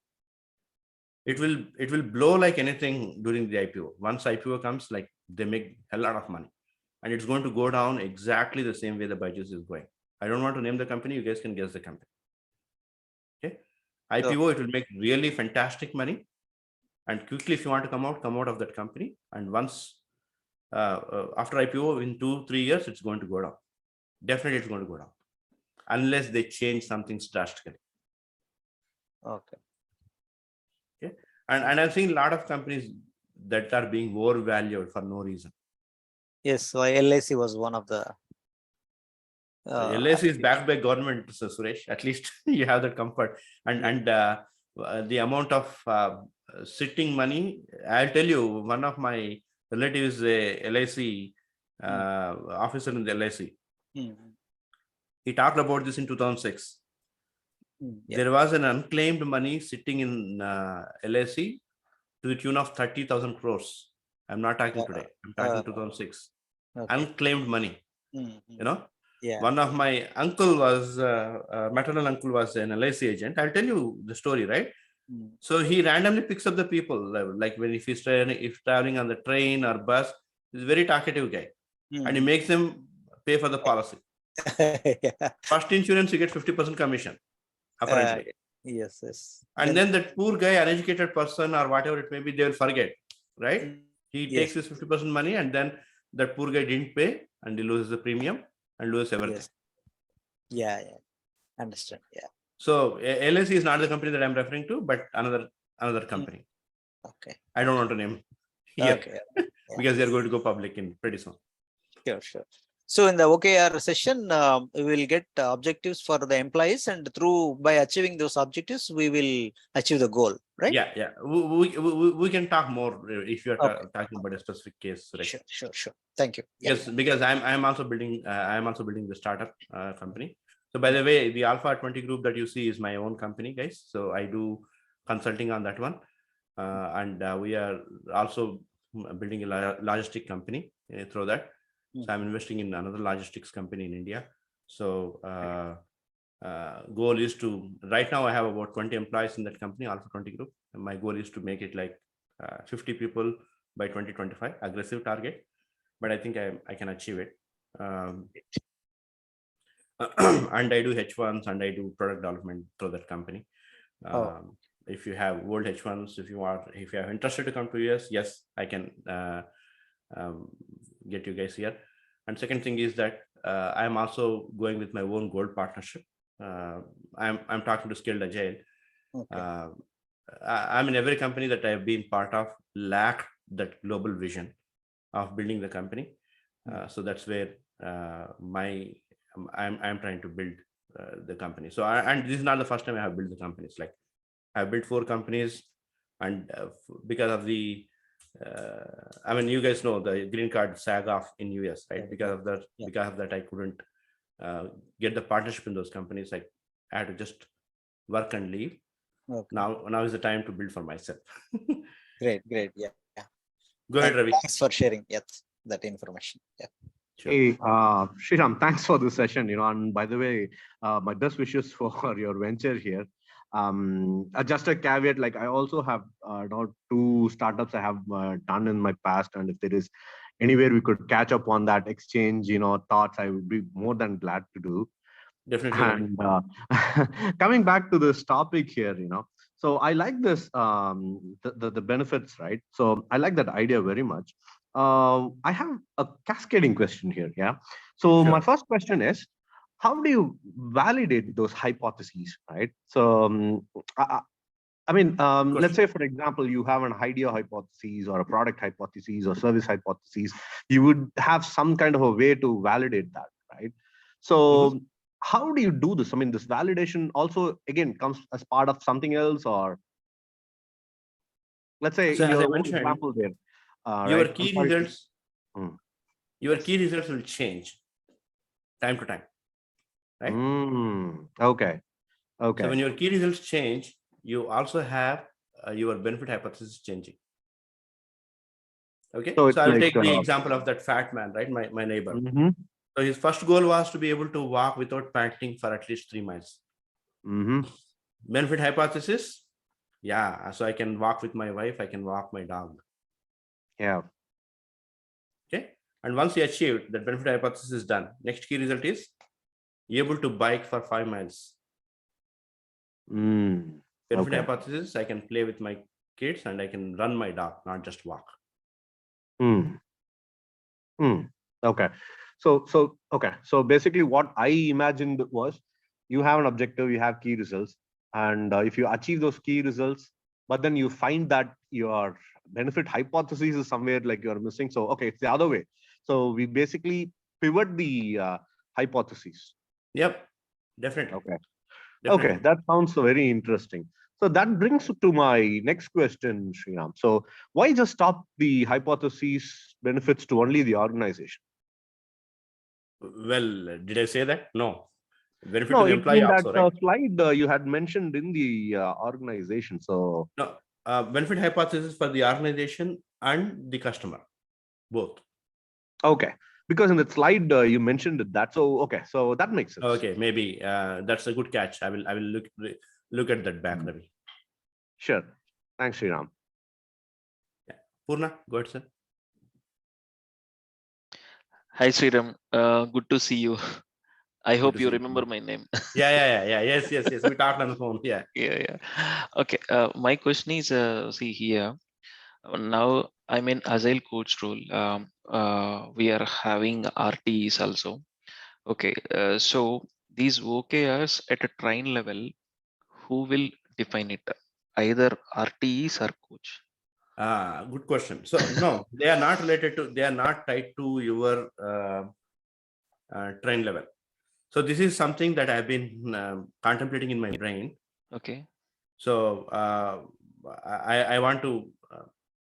It will blow like anything during the IPO. Once IPO comes, like they make a lot of money, and it's going to go down exactly the same way the Byju's is going. I don't want to name the company. You guys can guess the company. Okay. IPO, it will make really fantastic money. And quickly, if you want to come out of that company. And once after IPO, in 2-3 years, it's going to go down. Definitely, it's going to go down. Unless they change something drastically. Okay. Okay. And I've seen a lot of companies that are being overvalued for no reason. Yes. So LIC was one of the. LIC is backed by government, so Suresh. At least you have that comfort. And the amount of sitting money, I'll tell you, one of my relatives is a LIC officer in the LIC. He talked about this in 2006. Yeah. There was an unclaimed money sitting in LIC to the tune of 30,000 crores. I'm not talking today. I'm talking 2006. Okay. Unclaimed money. Yeah. One of my uncle was, maternal uncle was an LIC agent. I'll tell you the story, right? So he randomly picks up the people, like when if he's traveling on the train or bus, he's a very talkative guy. And he makes them pay for the policy. Yeah. First insurance, you get 50% commission, apparently. Yes. And then that poor guy, uneducated person or whatever it may be, they will forget, right? He takes his 50% money, and then that poor guy didn't pay, and he loses the premium and loses everything. Yeah. Understand. Yeah. So LIC is not the company that I'm referring to, but another company. Okay. I don't want to name here Okay. because they're going to go public in pretty soon. Sure. So in the OKR session, we will get objectives for the employees, and by achieving those objectives, we will achieve the goal, right? Yeah. We can talk more if you are talking about a specific case. Right? Sure. Thank you. Because I'm also building the startup company. So by the way, the Alpha 20 group that you see is my own company, guys. So I do consulting on that one, and we are also building a logistic company through that. So I'm investing in another logistics company in India. So goal is to, right now I have about 20 employees in that company, Alpha 20 group. And my goal is to make it like 50 people by 2025, aggressive target, but I think I can achieve it. And I do H1s and I do product development through that company. if you have world H1s, if you are interested to come to US, yes, I can get you guys here. And second thing is that I'm also going with my own gold partnership. I'm talking to Skilled Agile. Okay. I mean, every company that I've been part of lacked that global vision of building the company. So that's where I'm trying to build the company. So and this is not the first time I have built the companies. Like I've built 4 companies, and because of the I mean, you guys know the green card saga in US, right? Because of that, I couldn't get the partnership in those companies. Like I had to just work and leave. Okay. Now is the time to build for myself. Great. Yeah. Go ahead, Ravi. Thanks for sharing that information. Yeah. Sure. Hey, Sreeram, thanks for this session. And by the way, my best wishes for your venture here. Just a caveat, like I also have 2 startups I have done in my past, and if there is anywhere we could catch up on that exchange, thoughts, I would be more than glad to do. Definitely. And coming back to this topic here, so I like this, the benefits, right? So I like that idea very much. I have a cascading question here. Yeah. So my first question is, how do you validate those hypotheses, right? So I mean, let's say, for example, you have an idea hypothesis or a product hypothesis or service hypothesis. You would have some kind of a way to validate that, right? So how do you do this? I mean, this validation also, again, comes as part of something else, or let's say, so your as I own mentioned, example there. Your Right? key results, your key results will change time to time, right? Okay. So when your key results change, you also have your benefit hypothesis changing. Okay. So So I'll take the example of that fat man, right? My neighbor. So his first goal was to be able to walk without panting for at least 3 miles. Benefit hypothesis. Yeah. So I can walk with my wife. I can walk my dog. Yeah. Okay. And once you achieved that benefit hypothesis is done, next key result is able to bike for 5 miles. Benefit hypothesis, I can play with my kids and I can run my dog, not just walk. Okay. So basically what I imagined was, you have an objective, you have key results, and if you achieve those key results, but then you find that your benefit hypothesis is somewhere like you're missing. So, okay, it's the other way. So we basically pivot the hypothesis. Yep, definitely. Okay. Definitely. Okay, that sounds very interesting. So that brings to my next question, Sreeram. So why just stop the hypothesis benefits to only the organization? Well, did I say that? No. Benefit No, to the employee in that also, right? slide you had mentioned in the organization. So no, benefit hypothesis for the organization and the customer, both. Okay, because in that slide you mentioned that. So okay, so that makes sense. Okay, maybe that's a good catch. I will look at that back, Ravi. Sure. Thanks, Sreeram. Yeah. Purna, go ahead, sir. Hi, Sreeram. Good to see you. I hope you remember my name. Yeah. Yes. We talked on the phone. Yeah. Yeah. Okay. My question is, see here. Now I'm in Agile coach role. We are having RTEs also. Okay. So these OKRs at a train level, who will define it? Either RTEs or coach? Good question. So no, they are not tied to your train level. So this is something that I've been contemplating in my brain. Okay. So I want to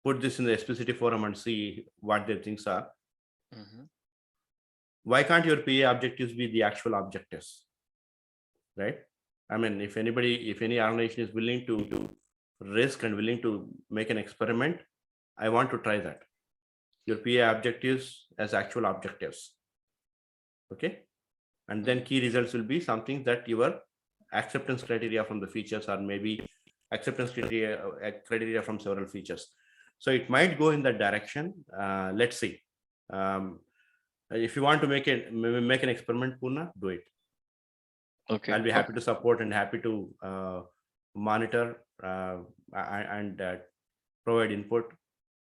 put this in the SPCT forum and see what their things are. Why can't your PA objectives be the actual objectives? Right? I mean, if any organization is willing to risk and willing to make an experiment, I want to try that. Your PA objectives as actual objectives. Okay. And then key results will be something that your acceptance criteria from the features, or maybe acceptance criteria from several features. So it might go in that direction. Let's see. If you want to make an experiment, Purna, do it. Okay. I'll be happy to support and happy to monitor and provide input,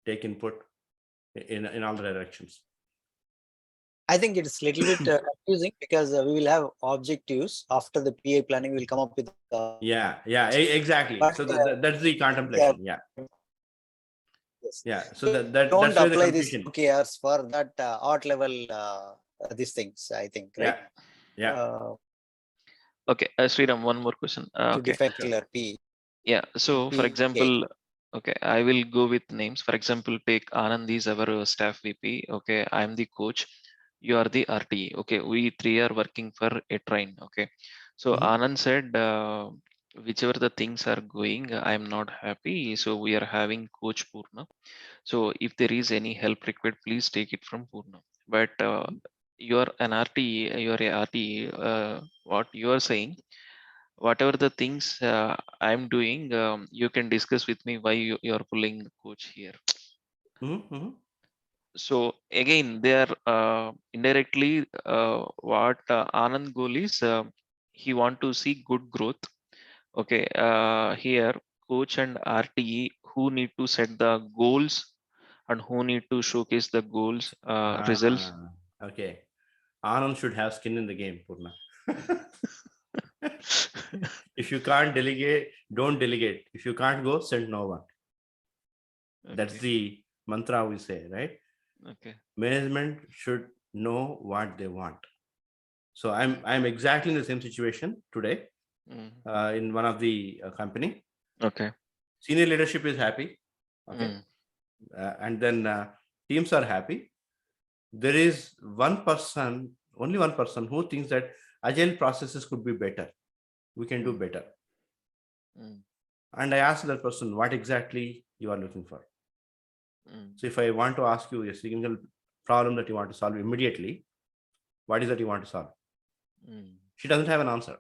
take input in all the directions. I think it's a little bit confusing because we will have objectives after the PA planning. Will come up with Exactly. But, So that's the contemplation. Yeah. Yes. Yeah. So don't that's where the apply this confusion. OKRs for that art level these things, I think, right? Yeah. Okay, Sriram, one more question. To Okay. define clear P. Yeah. So, for PK. example, okay, I will go with names. For example, take Anand is our staff VP. Okay, I am the coach. You are the RTE. Okay, we three are working for a train. Okay, so Anand said, whichever the things are going, I am not happy. So we are having Coach Purna. So if there is any help required, please take it from Purna. But you are an RTE. You are a RTE. What you are saying? Whatever the things I'm doing, you can discuss with me why you are pulling coach here. So again, they are indirectly what Anand goal is. He want to see good growth. Okay, here coach and RTE who need to set the goals and who need to showcase the goals results. Okay, Anand should have skin in the game, Purna. If you can't delegate, don't delegate. If you can't go, send no one. Okay. That's the mantra we say, right? Okay. Management should know what they want. So I'm exactly in the same situation today in one of the company. Okay. Senior leadership is happy. Okay. And then teams are happy. There is one person, only one person who thinks that agile processes could be better. We can do better. And I asked that person what exactly you are looking for. So if I want to ask you a single problem that you want to solve immediately, what is that you want to solve? She doesn't have an answer.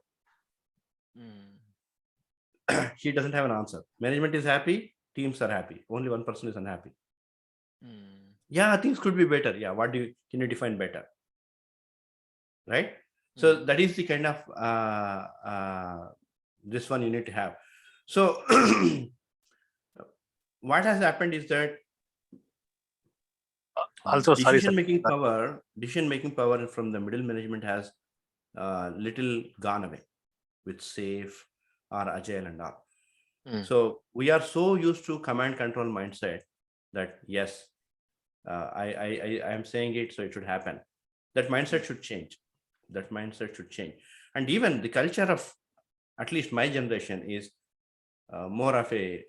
She doesn't have an answer. Management is happy, teams are happy. Only one person is unhappy. Yeah, things could be better. Yeah, can you define better? Right? So that is the kind of this one you need to have. So what has happened is that also decision making power from the middle management has little gone away with safe or agile and all. So we are so used to command control mindset that yes, I am saying it, so it should happen. That mindset should change. And even the culture of at least my generation is more of a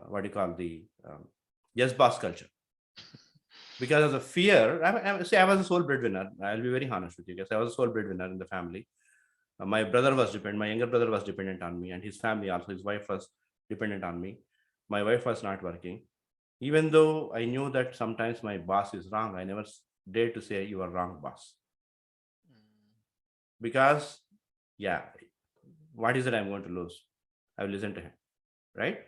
what do you call the yes boss culture. Because of the fear, I was a sole breadwinner. I'll be very honest with you guys. I was a sole breadwinner in the family. My brother was dependent. My younger brother was dependent on me, and his family also. His wife was dependent on me. My wife was not working. Even though I knew that sometimes my boss is wrong, I never dared to say you are wrong, boss. Because, yeah, what is it I'm going to lose? I will listen to him, right?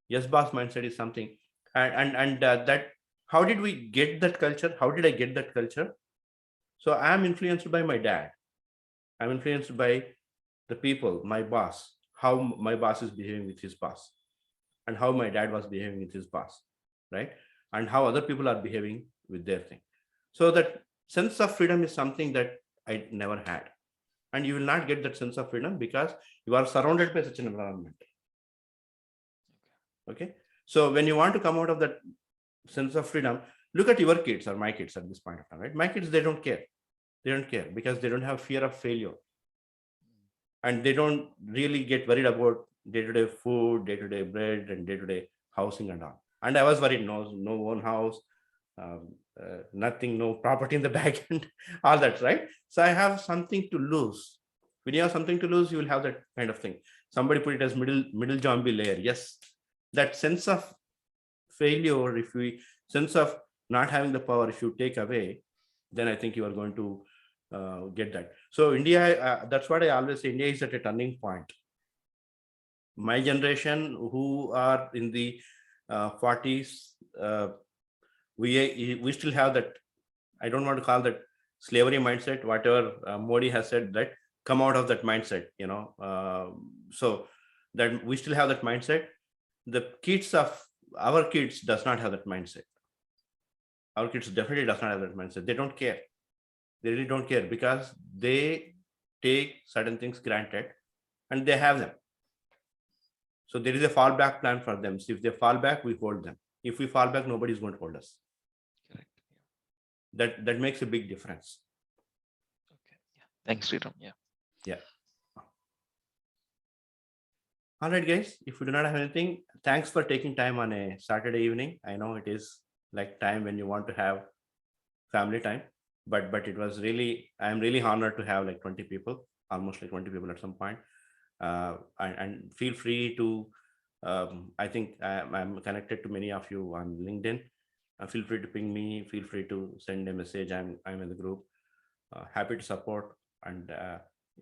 Yes, boss mindset is something, and that. How did we get that culture? How did I get that culture? So I'm influenced by my dad. I'm influenced by the people, my boss, how my boss is behaving with his boss, and how my dad was behaving with his boss, right? And how other people are behaving with their thing. So that sense of freedom is something that I never had. And you will not get that sense of freedom because you are surrounded by such an environment. Okay. So when you want to come out of that sense of freedom, look at your kids or my kids at this point of time, right? My kids, they don't care. They don't care because they don't have fear of failure. And they don't really get worried about day-to-day food, day-to-day bread, and day-to-day housing and all. And I was worried, no own house, nothing, no property in the back end, all that, right? So I have something to lose. When you have something to lose, you will have that kind of thing. Somebody put it as middle zombie layer. Yes, that sense of failure, if we sense of not having the power, if you take away, then I think you are going to get that. So India, that's what I always say, India is at a turning point. My generation who are in the 40s, we still have that, I don't want to call that slavery mindset, whatever Modi has said, that come out of that mindset, so that we still have that mindset. The kids of our kids does not have that mindset. Our kids definitely does not have that mindset. They don't care. They really don't care because they take certain things granted and they have them. So there is a fallback plan for them. So if they fall back, we hold them. If we fall back, nobody is going to hold us. Correct. That makes a big difference. Okay. Yeah. Thanks, Sreeram. Yeah. Yeah. All right, guys. If you do not have anything, thanks for taking time on a Saturday evening. I know it is like time when you want to have family time, but it was really, I'm really honored to have like 20 people, almost like 20 people at some point. And feel free to, I think I'm connected to many of you on LinkedIn. Feel free to ping me, feel free to send a message. I'm in the group, happy to support. And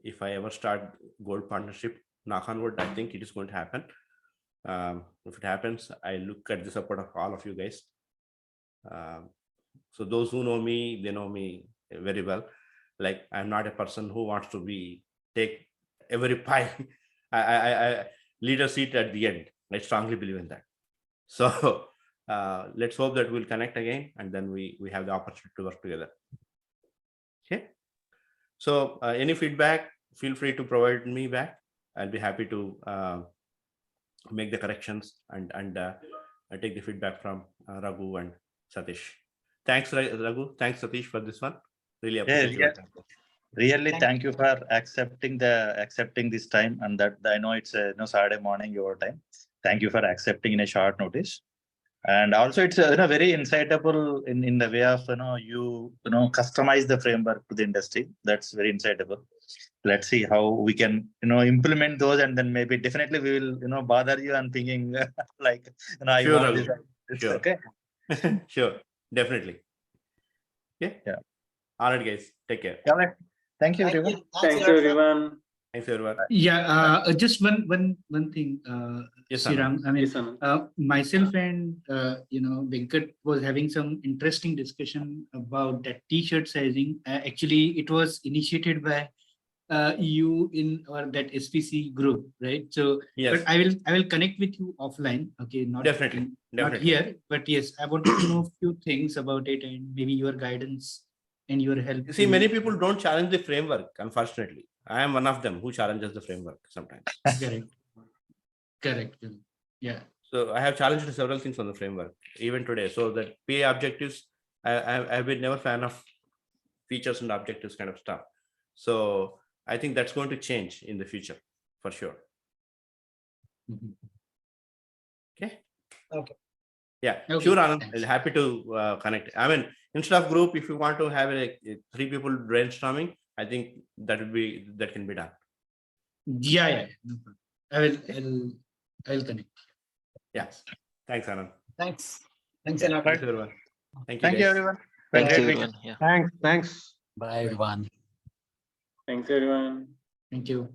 if I ever start gold partnership, knock on wood, I think it is going to happen. If it happens, I look at the support of all of you guys. So those who know me, they know me very well. Like, I'm not a person who wants to take every pie. I lead a seat at the end. I strongly believe in that. So let's hope that we'll connect again, and then we have the opportunity to work together. Okay. So any feedback, feel free to provide me back. I'll be happy to make the corrections and take the feedback from Raghu and Satish. Thanks, Raghu. Thanks, Satish, for this one. Really appreciate it. Really, thank you for accepting this time, and that I know it's a Saturday morning your time. Thank you for accepting in a short notice, and also it's very insightful in the way of you customize the framework to the industry. That's very insightful. Let's see how we can implement those, and then maybe definitely we will bother you and thinking like I Sure, want this. Sure. Okay. Sure, definitely. Yeah. All right, guys. Take care. Yeah, right. Thank you, everyone. Thank you, everyone. Thanks, everyone. Yeah, just one thing, Yes, Sreeram. I mean, Yes, Anand. myself and Venkat was having some interesting discussion about that T-shirt sizing. Actually, it was initiated by you in or that SPC group, right? So, Yes. but I will connect with you offline. Okay, not Definitely. not here, but yes, I wanted to know a few things about it and maybe your guidance and your help. You see, many people don't challenge the framework, unfortunately. I am one of them who challenges the framework sometimes. Correct. Yeah. So I have challenged several things on the framework, even today. So that PA objectives, I've been never fan of features and objectives kind of stuff. So I think that's going to change in the future for sure. Okay. Okay. Yeah, Okay, sure, Anand. thanks. Happy to connect. I mean, instead of group, if you want to have a 3 people brainstorming, I think that can be done. Yeah. No problem. I will connect. Yeah. Thanks, Anand. Thanks a Yeah, lot. thanks, everyone. Thank you, Thank you, guys. everyone. Thank you, Great weekend. everyone. Yeah. Thanks. Bye, everyone. Thanks, everyone. Thank you.